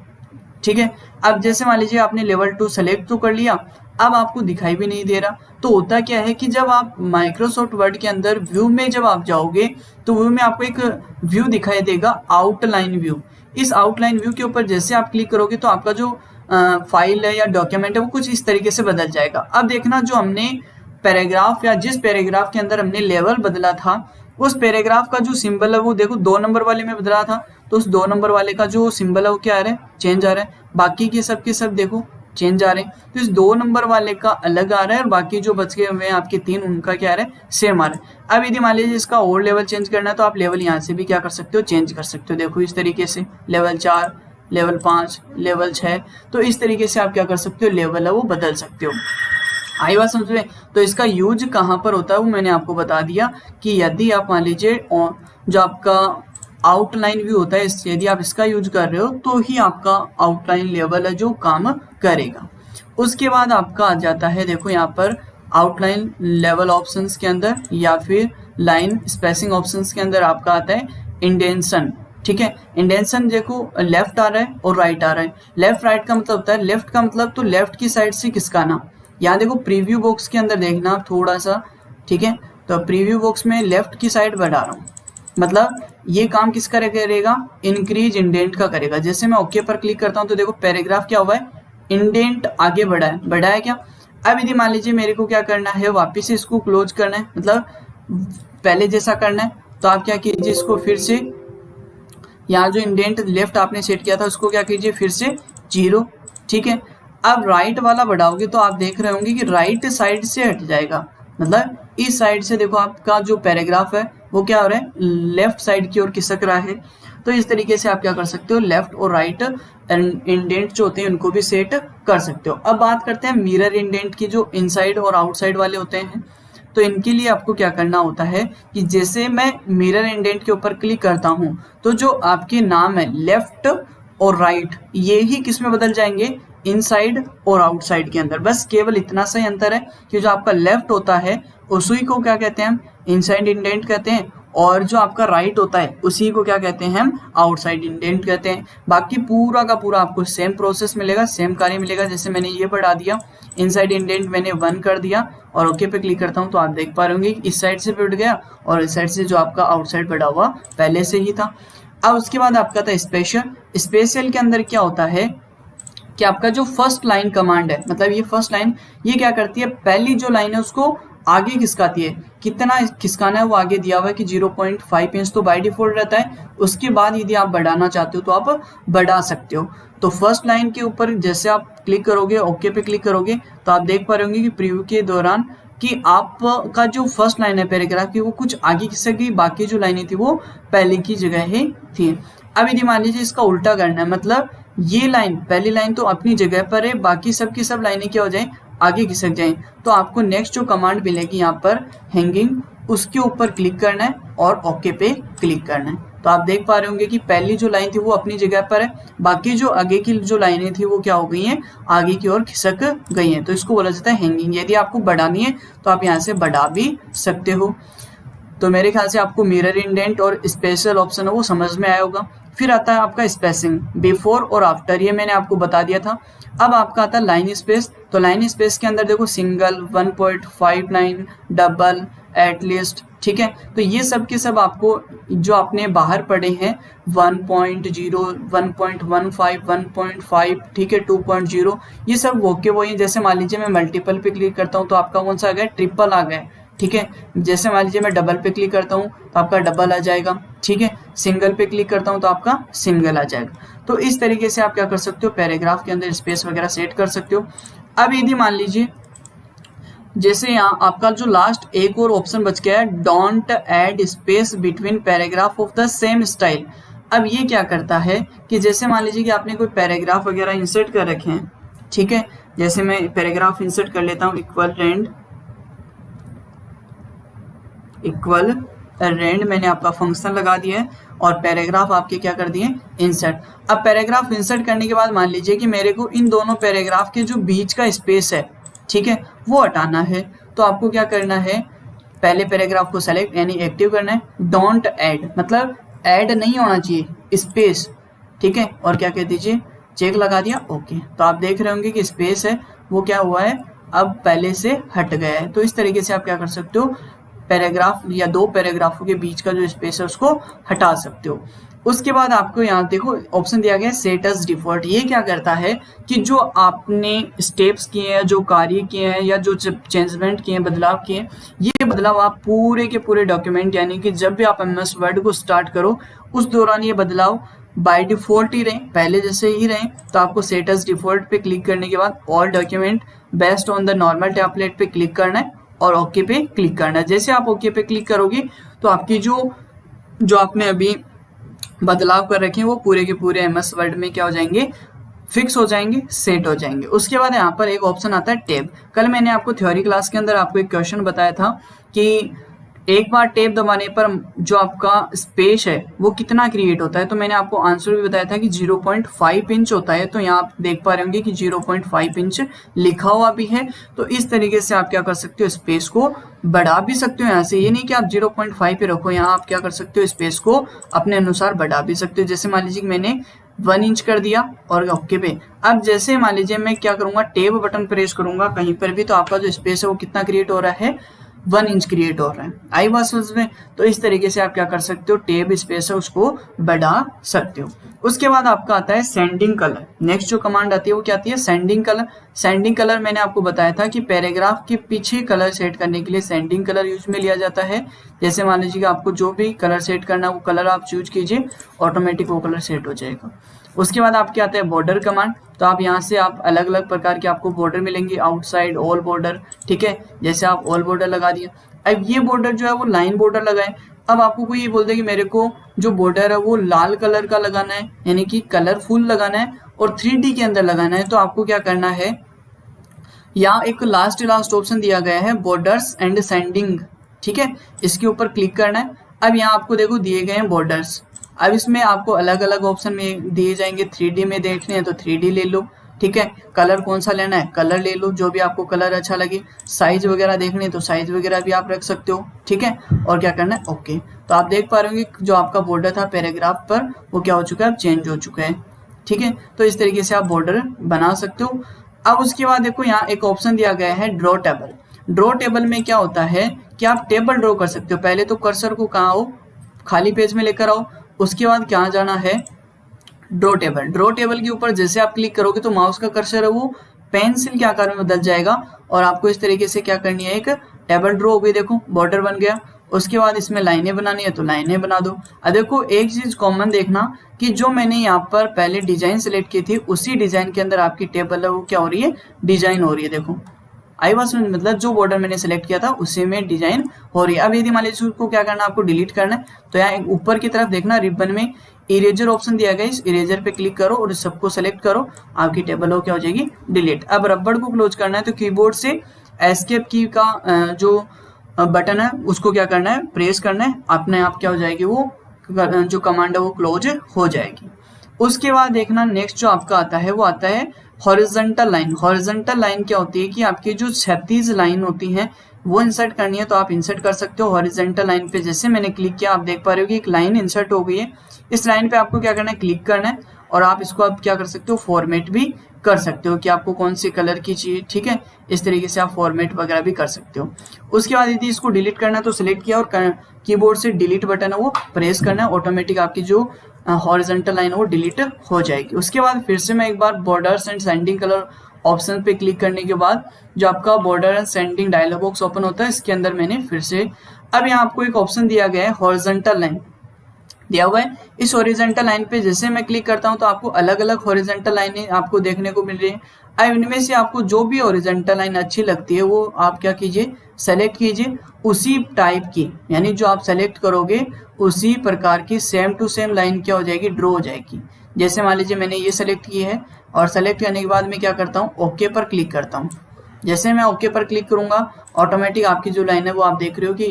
ठीक है। अब जैसे मान लीजिए आपने लेवल 2 सेलेक्ट तो कर लिया, अब आपको दिखाई भी नहीं दे रहा। तो होता क्या है कि जब आप माइक्रोसॉफ्ट वर्ड के अंदर व्यू में जब आप जाओगे तो व्यू में आपको एक व्यू दिखाई देगा, आउटलाइन व्यू। इस आउटलाइन व्यू के ऊपर जैसे आप क्लिक करोगे तो आपका जो फाइल है या डॉक्यूमेंट है वो कुछ इस तरीके से बदल जाएगा। अब देखना, जो हमने पैराग्राफ या जिस पैराग्राफ के अंदर हमने लेवल बदला था उस पैराग्राफ का जो सिंबल है वो देखो 2 नंबर वाले में बदला था, तो उस 2 नंबर वाले का जो सिंबल है वो क्या आ रहा है? चेंज आ रहा है। बाकी के सब देखो चेंज आ रहे हैं। तो इस 2 नंबर वाले का अलग आ रहा है और बाकी जो बच गए हुए हैं आपके 3 उनका क्या आ रहा है? सेम आ रहा है। अब यदि मान लीजिए इसका और लेवल चेंज करना है तो आप लेवल यहाँ से भी क्या कर सकते हो? चेंज कर सकते हो। देखो इस तरीके से लेवल 4, लेवल 5, लेवल 6, तो इस तरीके से आप क्या कर सकते हो? लेवल है वो बदल सकते हो। आई बात समझ में? तो इसका यूज कहाँ पर होता है वो मैंने आपको बता दिया कि यदि आप मान लीजिए जो आपका आउटलाइन व्यू होता है, यदि आप इसका यूज कर रहे हो तो ही आपका आउटलाइन लेवल है जो काम करेगा। उसके बाद आपका आ जाता है, देखो यहाँ पर आउटलाइन लेवल ऑप्शंस के अंदर या फिर लाइन स्पेसिंग ऑप्शंस के अंदर आपका आता है इंडेंशन, ठीक है। इंडेंशन देखो लेफ्ट आ रहा है और राइट आ रहा है। लेफ्ट राइट का मतलब होता है, लेफ्ट का मतलब तो लेफ्ट की साइड से किसका ना, यहाँ देखो प्रीव्यू बॉक्स के अंदर देखना थोड़ा सा, ठीक है। तो प्रीव्यू बॉक्स में लेफ्ट की साइड बढ़ा रहा हूँ, मतलब ये काम किसका करेगा? इंक्रीज इंडेंट का करेगा। जैसे मैं ओके पर क्लिक करता हूँ तो देखो पैराग्राफ क्या हुआ है? इंडेंट आगे बढ़ा है क्या? अब यदि मान लीजिए मेरे को क्या करना है? वापिस से इसको क्लोज करना है, मतलब पहले जैसा करना है, तो आप क्या कीजिए? इसको फिर से यहाँ जो इंडेंट लेफ्ट आपने सेट किया था उसको क्या कीजिए? फिर से 0, ठीक है। अब राइट वाला बढ़ाओगे तो आप देख रहे होंगे कि राइट साइड से हट जाएगा, मतलब इस साइड से देखो आपका जो पैराग्राफ है वो क्या हो रहा है? लेफ्ट साइड की ओर खिसक रहा है। तो इस तरीके से आप क्या कर सकते हो? लेफ्ट और राइट इंडेंट जो होते हैं उनको भी सेट कर सकते हो। अब बात करते हैं मिरर इंडेंट की, जो इनसाइड और आउटसाइड वाले होते हैं। तो इनके लिए आपको क्या करना होता है कि जैसे मैं मिरर इंडेंट के ऊपर क्लिक करता हूँ तो जो आपके नाम है लेफ्ट और राइट, ये ही किस में बदल जाएंगे? इनसाइड और आउटसाइड के अंदर, बस केवल इतना सा ही अंतर है कि जो आपका लेफ्ट होता है उसी को क्या कहते हैं हम इनसाइड इंडेंट कहते हैं, और जो आपका राइट होता है उसी को क्या कहते हैं हम आउटसाइड इंडेंट कहते हैं। बाकी पूरा का पूरा आपको सेम प्रोसेस मिलेगा, सेम कार्य मिलेगा। जैसे मैंने ये बढ़ा दिया, इनसाइड इंडेंट मैंने 1 कर दिया और ओके पे क्लिक करता हूँ तो आप देख पा रहे होंगे इस साइड से बढ़ गया और इस साइड से जो आपका आउटसाइड बढ़ा हुआ पहले से ही था। अब उसके बाद आपका था स्पेशल। स्पेशल के अंदर क्या होता है कि आपका जो फर्स्ट लाइन कमांड है, मतलब ये फर्स्ट लाइन ये क्या करती है, पहली जो लाइन है उसको आगे खिसकाती है। कितना खिसकाना है वो आगे दिया हुआ है कि 0.5 इंच तो बाय डिफॉल्ट रहता है। उसके बाद यदि आप बढ़ाना चाहते हो तो आप बढ़ा सकते हो। तो फर्स्ट लाइन के ऊपर जैसे आप क्लिक करोगे, ओके पे क्लिक करोगे तो आप देख पा रहे होंगे कि प्रीव्यू के दौरान कि आपका जो फर्स्ट लाइन है पैराग्राफ की वो कुछ आगे खिसक गई, बाकी जो लाइनें थी वो पहले की जगह ही थी। अब यदि मान लीजिए इसका उल्टा करना है, मतलब ये लाइन पहली लाइन तो अपनी जगह पर है, बाकी सब की सब लाइनें क्या हो जाएं आगे खिसक जाएं, तो आपको नेक्स्ट जो कमांड मिलेगी यहाँ पर हैंगिंग, उसके ऊपर क्लिक करना है और ओके पे क्लिक करना है। तो आप देख पा रहे होंगे कि पहली जो लाइन थी वो अपनी जगह पर है, बाकी जो आगे की जो लाइनें थी वो क्या हो गई हैं आगे की ओर खिसक गई हैं। तो इसको बोला जाता है हैंगिंग। यदि आपको बढ़ानी है तो आप यहाँ से बढ़ा भी सकते हो। तो मेरे ख्याल से आपको मिरर इंडेंट और स्पेशल ऑप्शन है वो समझ में आया होगा। फिर आता है आपका स्पेसिंग, बिफोर और आफ्टर, ये मैंने आपको बता दिया था। अब आपका आता है लाइन स्पेस। तो लाइन स्पेस के अंदर देखो सिंगल, 1.59, डबल, एटलीस्ट, ठीक है। तो ये सब के सब आपको जो आपने बाहर पढ़े हैं 1.0, 1.15, 1.5, ठीक है, 2.0, ये सब वो के वो ही। जैसे मान लीजिए मैं मल्टीपल पे क्लिक करता हूँ तो आपका कौन सा आ गया, ट्रिपल आ गया, ठीक है। जैसे मान लीजिए मैं डबल पे क्लिक करता हूँ तो आपका डबल आ जाएगा, ठीक है। सिंगल पे क्लिक करता हूँ तो आपका सिंगल आ जाएगा। तो इस तरीके से आप क्या कर सकते हो, पैराग्राफ के अंदर स्पेस वगैरह सेट कर सकते हो। अब यदि मान लीजिए जैसे यहाँ आपका जो लास्ट एक और ऑप्शन बच गया है, don't add space between paragraph of the same style. अब ये क्या करता है कि जैसे मान लीजिए कि आपने कोई पैराग्राफ वगैरह इंसर्ट कर रखे हैं, ठीक है। जैसे मैं पैराग्राफ इंसर्ट कर लेता हूँ, इक्वल रेंड मैंने आपका फंक्शन लगा दिया है और पैराग्राफ आपके क्या कर दिए इंसर्ट। अब पैराग्राफ इंसर्ट करने के बाद मान लीजिए कि मेरे को इन दोनों पैराग्राफ के जो बीच का स्पेस है, ठीक है, वो हटाना है। तो आपको क्या करना है, पहले पैराग्राफ को सेलेक्ट यानी एक्टिव करना है, डोंट ऐड मतलब ऐड नहीं होना चाहिए स्पेस, ठीक है। और क्या कह दीजिए, चेक लगा दिया, ओके। तो आप देख रहे होंगे कि स्पेस है वो क्या हुआ है, अब पहले से हट गया है। तो इस तरीके से आप क्या कर सकते हो, पैराग्राफ या दो पैराग्राफों के बीच का जो स्पेस है उसको हटा सकते हो। उसके बाद आपको यहाँ देखो ऑप्शन दिया गया है सेट एज डिफॉल्ट। ये क्या करता है कि जो आपने स्टेप्स किए हैं, जो कार्य किए हैं या जो चेंजमेंट किए हैं, बदलाव किए हैं, ये बदलाव आप पूरे के पूरे डॉक्यूमेंट यानी कि जब भी आप एमएस वर्ड को स्टार्ट करो उस दौरान ये बदलाव बाय डिफॉल्ट ही रहे, पहले जैसे ही रहे। तो आपको सेट एज डिफॉल्ट पे क्लिक करने के बाद all document based on the normal template पे क्लिक करना है और ओके पे क्लिक करना है। जैसे आप ओके पे क्लिक करोगे तो आपकी जो आपने अभी बदलाव कर रखे हैं वो पूरे के पूरे एमएस वर्ड में क्या हो जाएंगे, फिक्स हो जाएंगे, सेट हो जाएंगे। उसके बाद यहाँ पर एक ऑप्शन आता है टैब। कल मैंने आपको थ्योरी क्लास के अंदर आपको एक क्वेश्चन बताया था कि एक बार टैब दबाने पर जो आपका स्पेस है वो कितना क्रिएट होता है। तो मैंने आपको आंसर भी बताया था कि 0.5 इंच होता है। तो यहाँ आप देख पा रहे होंगे कि 0.5 इंच लिखा हुआ भी है। तो इस तरीके से आप क्या कर सकते हो, स्पेस को बढ़ा भी सकते हो। यहाँ से ये नहीं कि आप 0.5 पे रखो, यहाँ आप क्या कर सकते हो, स्पेस को अपने अनुसार बढ़ा भी सकते हो। जैसे मान लीजिए मैंने 1 इंच कर दिया और ओके पे। अब जैसे मान लीजिए मैं क्या करूंगा, टैब बटन प्रेस करूंगा कहीं पर भी, तो आपका जो स्पेस है वो कितना क्रिएट हो रहा है, 1 इंच क्रिएट हो रहा है। आई बात समझ में। तो इस तरीके से आप क्या कर सकते हो, टैब स्पेस है उसको बढ़ा सकते हो। उसके बाद आपका आता है सेंडिंग कलर। नेक्स्ट जो कमांड आती है वो क्या आती है, सेंडिंग कलर। सेंडिंग कलर मैंने आपको बताया था कि पैराग्राफ के पीछे कलर सेट करने के लिए सेंडिंग कलर यूज में लिया जाता है। जैसे मान लीजिए कि आपको जो भी कलर सेट करना है वो कलर आप चूज कीजिए, ऑटोमेटिक वो कलर सेट हो जाएगा। उसके बाद आपके आता है बॉर्डर कमांड। तो आप यहाँ से आप अलग अलग प्रकार के आपको बॉर्डर मिलेंगे, आउटसाइड, ऑल बॉर्डर, ठीक है। जैसे आप ऑल बॉर्डर लगा दिया। अब ये बॉर्डर जो है वो लाइन बॉर्डर लगाए। अब आपको कोई ये बोल दे कि मेरे को जो बॉर्डर है वो लाल कलर का लगाना है, यानी कि कलरफुल लगाना है और 3D के अंदर लगाना है। तो आपको क्या करना है, यहाँ एक लास्ट ऑप्शन दिया गया है बॉर्डर्स एंड सेंडिंग, ठीक है। इसके ऊपर क्लिक करना है। अब यहाँ आपको देखो दिए गए हैं बॉर्डर्स। अब इसमें आपको अलग अलग ऑप्शन में दिए जाएंगे, 3D में देखने हैं तो 3D ले लो, ठीक है। कलर कौन सा लेना है, कलर ले लो, जो भी आपको कलर अच्छा लगे। साइज वगैरह देखनी है तो साइज वगैरह भी आप रख सकते हो, ठीक है। और क्या करना है, ओके। तो आप देख पा रहे होंगे जो आपका बॉर्डर था पैराग्राफ पर वो क्या हो चुका है, अब चेंज हो चुका है, ठीक है। तो इस तरीके से आप बॉर्डर बना सकते हो। अब उसके बाद देखो यहाँ एक ऑप्शन दिया गया है ड्रॉ टेबल। ड्रॉ टेबल में क्या होता है कि आप टेबल ड्रॉ कर सकते हो। पहले तो कर्सर को कहाँ आओ, खाली पेज में लेकर आओ, उसके बाद कहाँ जाना है, ड्रॉ टेबल। ड्रॉ टेबल के ऊपर जैसे आप क्लिक करोगे तो माउस का कर्सर है वो पेंसिल के आकार में बदल जाएगा और आपको इस तरीके से क्या करनी है, एक टेबल ड्रॉ हो गई, देखो बॉर्डर बन गया। उसके बाद इसमें लाइनें बनानी है तो लाइनें बना दो। अब देखो एक चीज कॉमन देखना कि जो मैंने यहाँ पर पहले डिजाइन सेलेक्ट की थी उसी डिजाइन के अंदर आपकी टेबल है वो क्या हो रही है, डिजाइन हो रही है। देखो आई बात समझ, मतलब जो बॉर्डर मैंने सेलेक्ट किया था उसी में डिजाइन हो रही है। अब यदि मान लीजिए उसको क्या करना है, आपको डिलीट करना है तो यहाँ ऊपर की तरफ देखना रिबन में इरेजर ऑप्शन दिया गया है, इस इरेजर पे क्लिक करो और इस सबको सेलेक्ट करो, आपकी टेबल हो क्या हो जाएगी, डिलीट। अब रबड़ को क्लोज करना है तो कीबोर्ड से एस्केप की का जो बटन है उसको क्या करना है, प्रेस करना है, अपने आप क्या हो जाएगी वो जो कमांड है वो क्लोज हो जाएगी। उसके बाद देखना नेक्स्ट जो आपका आता है वो आता है हॉरिजॉन्टल लाइन। हॉरिजॉन्टल लाइन क्या होती है कि आपकी जो क्षैतिज लाइन होती है वो इंसर्ट करनी है तो आप इंसर्ट कर सकते हो। हॉरिजॉन्टल लाइन पे जैसे मैंने क्लिक किया आप देख पा रहे हो कि एक लाइन इंसर्ट हो गई है। इस लाइन पे आपको क्या करना है, क्लिक करना है और आप इसको आप क्या कर सकते हो, फॉर्मेट भी कर सकते हो कि आपको कौन सी कलर की चाहिए, ठीक है। इस तरीके से आप फॉर्मेट वगैरह भी कर सकते हो। उसके बाद यदि इसको डिलीट करना है तो सिलेक्ट किया और कीबोर्ड से डिलीट बटन है वो प्रेस करना है, ऑटोमेटिक आपकी जो हॉरिजॉन्टल लाइन है वो डिलीट हो जाएगी। उसके बाद फिर से मैं एक बार borders and shading colour option पे क्लिक करने के बाद जो आपका border and shading dialog box open होता है इसके अंदर मैंने फिर से अब यहाँ आपको एक ऑप्शन दिया गया है हॉरिजॉन्टल लाइन दिया हुआ है। इस हॉरिजॉन्टल लाइन पे जैसे मैं क्लिक करता हूं तो आपको अलग अलग हॉरिजॉन्टल लाइनें आपको देखने को मिल रही है। अब इनमें से आपको जो भी हॉरिजॉन्टल लाइन अच्छी लगती है वो आप क्या कीजिए, सेलेक्ट कीजिए उसी टाइप की, यानी जो आप सेलेक्ट करोगे उसी प्रकार की सेम टू सेम लाइन क्या हो जाएगी, ड्रॉ हो जाएगी। जैसे मान लीजिए मैंने ये सेलेक्ट की है और सेलेक्ट करने के बाद मैं क्या करता हूँ, ओके पर क्लिक करता हूँ। जैसे मैं ओके पर क्लिक करूंगा ऑटोमेटिक आपकी जो लाइन है वो आप देख रहे हो कि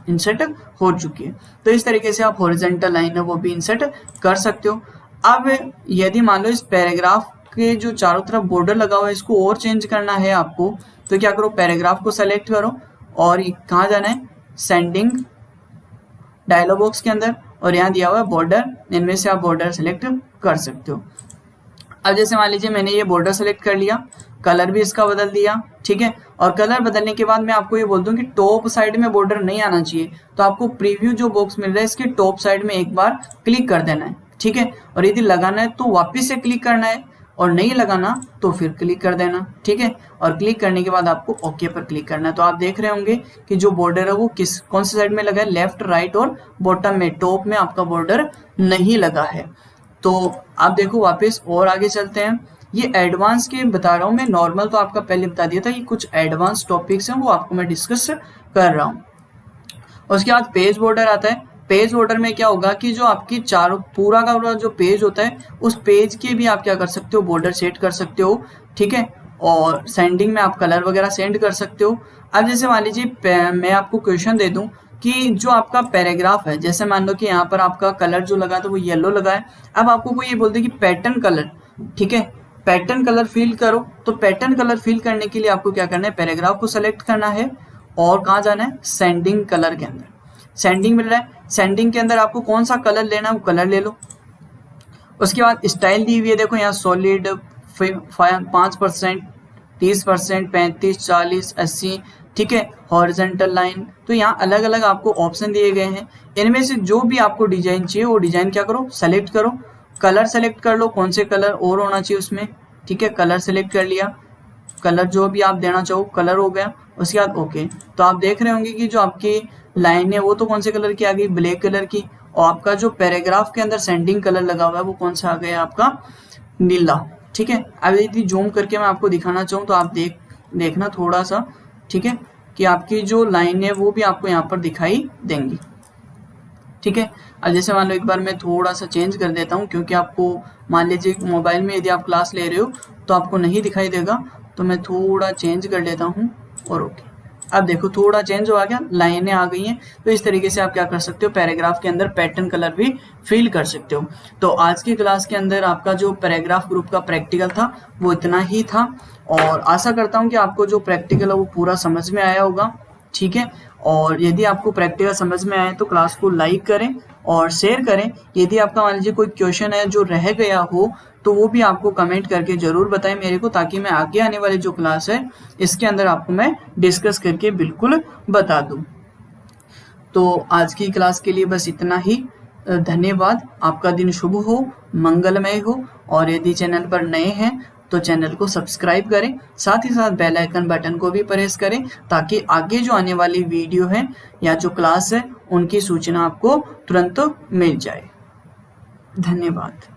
इंसर्ट हो चुकी है। तो इस तरीके से आप हॉरिजॉन्टल लाइन है वो भी इंसर्ट कर सकते हो। अब यदि मान लो इस पैराग्राफ के जो चारों तरफ बॉर्डर लगा हुआ है इसको और चेंज करना है आपको तो क्या करो, पैराग्राफ को सेलेक्ट करो और कहाँ जाना है, सेंडिंग डायलॉग बॉक्स के अंदर और यहाँ दिया हुआ है बॉर्डर, इनमें से आप बॉर्डर सेलेक्ट कर सकते हो। अब जैसे मान लीजिए मैंने ये बॉर्डर सेलेक्ट कर लिया, कलर भी इसका बदल दिया, ठीक है। और कलर बदलने के बाद मैं आपको ये बोल दूं कि टॉप साइड में बॉर्डर नहीं आना चाहिए तो आपको प्रीव्यू जो बॉक्स मिल रहा है इसके टॉप साइड में एक बार क्लिक कर देना है, ठीक है। और यदि लगाना है तो वापस से क्लिक करना है और नहीं लगाना तो फिर क्लिक कर देना, ठीक है। और क्लिक करने के बाद आपको ओके पर क्लिक करना है। तो आप देख रहे होंगे कि जो बॉर्डर है वो कौन सी साइड में लगा है, लेफ्ट राइट और बॉटम में, टॉप में आपका बॉर्डर नहीं लगा है। तो आप देखो वापस और आगे चलते हैं। ये एडवांस के बता रहा हूँ मैं, नॉर्मल तो आपका पहले बता दिया था, ये कुछ एडवांस टॉपिक्स हैं वो आपको मैं डिस्कस कर रहा हूँ। उसके बाद पेज बॉर्डर आता है। पेज बॉर्डर में क्या होगा कि जो आपकी चारों पूरा का पूरा जो पेज होता है उस पेज के भी आप क्या कर सकते हो, बॉर्डर सेट कर सकते हो, ठीक है। और सेंडिंग में आप कलर वगैरह सेंड कर सकते हो। अब जैसे मान लीजिए मैं आपको क्वेश्चन दे दूं कि जो आपका पैराग्राफ है, जैसे मान लो कि यहाँ पर आपका कलर जो लगा था वो येलो लगा है, अब आपको कोई ये बोल दे कि पैटर्न कलर, ठीक है, पैटर्न कलर फिल करो। तो पैटर्न कलर फिल करने के लिए आपको क्या करना है, पैराग्राफ को सेलेक्ट करना है और कहाँ जाना है, सेंडिंग कलर के अंदर। सेंडिंग मिल रहा है, सेंडिंग के अंदर आपको कौन सा कलर लेना है वो कलर ले लो। उसके बाद स्टाइल दी हुई है, देखो यहाँ सॉलिड 5%, 30%, 35, 40, 80, ठीक है। हॉरिजॉन्टल लाइन, तो यहाँ अलग अलग आपको ऑप्शन दिए गए हैं। इनमें से जो भी आपको डिजाइन चाहिए वो डिजाइन क्या करो, सेलेक्ट करो। कलर सेलेक्ट कर लो, कौन से कलर और होना चाहिए उसमें, ठीक है। कलर सेलेक्ट कर लिया, कलर जो भी आप देना चाहो कलर हो गया। उसके बाद ओके। तो आप देख रहे होंगे कि जो आपकी लाइन है वो तो कौन से कलर की आ गई, ब्लैक कलर की। और आपका जो पैराग्राफ के अंदर सेंडिंग कलर लगा हुआ है वो कौन सा आ गया, आपका नीला, ठीक है। अब यदि जूम करके मैं आपको दिखाना चाहूँ तो आप देखना थोड़ा सा, ठीक है, कि आपकी जो लाइन है वो भी आपको यहाँ पर दिखाई देंगी, ठीक है। अब जैसे मान लो एक बार मैं थोड़ा सा चेंज कर देता हूँ क्योंकि आपको मान लीजिए मोबाइल में यदि आप क्लास ले रहे हो तो आपको नहीं दिखाई देगा, तो मैं थोड़ा चेंज कर लेता हूँ और ओके। अब देखो थोड़ा चेंज हो गया, लाइनें आ गई हैं। तो इस तरीके से आप क्या कर सकते हो, पैराग्राफ के अंदर पैटर्न कलर भी फिल कर सकते हो। तो आज की क्लास के अंदर आपका जो पैराग्राफ ग्रुप का प्रैक्टिकल था वो इतना ही था, और आशा करता हूँ कि आपको जो प्रैक्टिकल है वो पूरा समझ में आया होगा। ठीक है, और यदि आपको प्रैक्टिकल समझ में आए तो क्लास को लाइक करें और शेयर करें। यदि आपका मान लीजिए कोई क्वेश्चन है जो रह गया हो तो वो भी आपको कमेंट करके जरूर बताएं मेरे को, ताकि मैं आगे आने वाली जो क्लास है इसके अंदर आपको मैं डिस्कस करके बिल्कुल बता दूं। तो आज की क्लास के लिए बस इतना ही। धन्यवाद। आपका दिन शुभ हो, मंगलमय हो, और यदि चैनल पर नए हैं तो चैनल को सब्सक्राइब करें, साथ ही साथ बेल आइकन बटन को भी प्रेस करें, ताकि आगे जो आने वाली वीडियो है या जो क्लास है उनकी सूचना आपको तुरंत मिल जाए। धन्यवाद।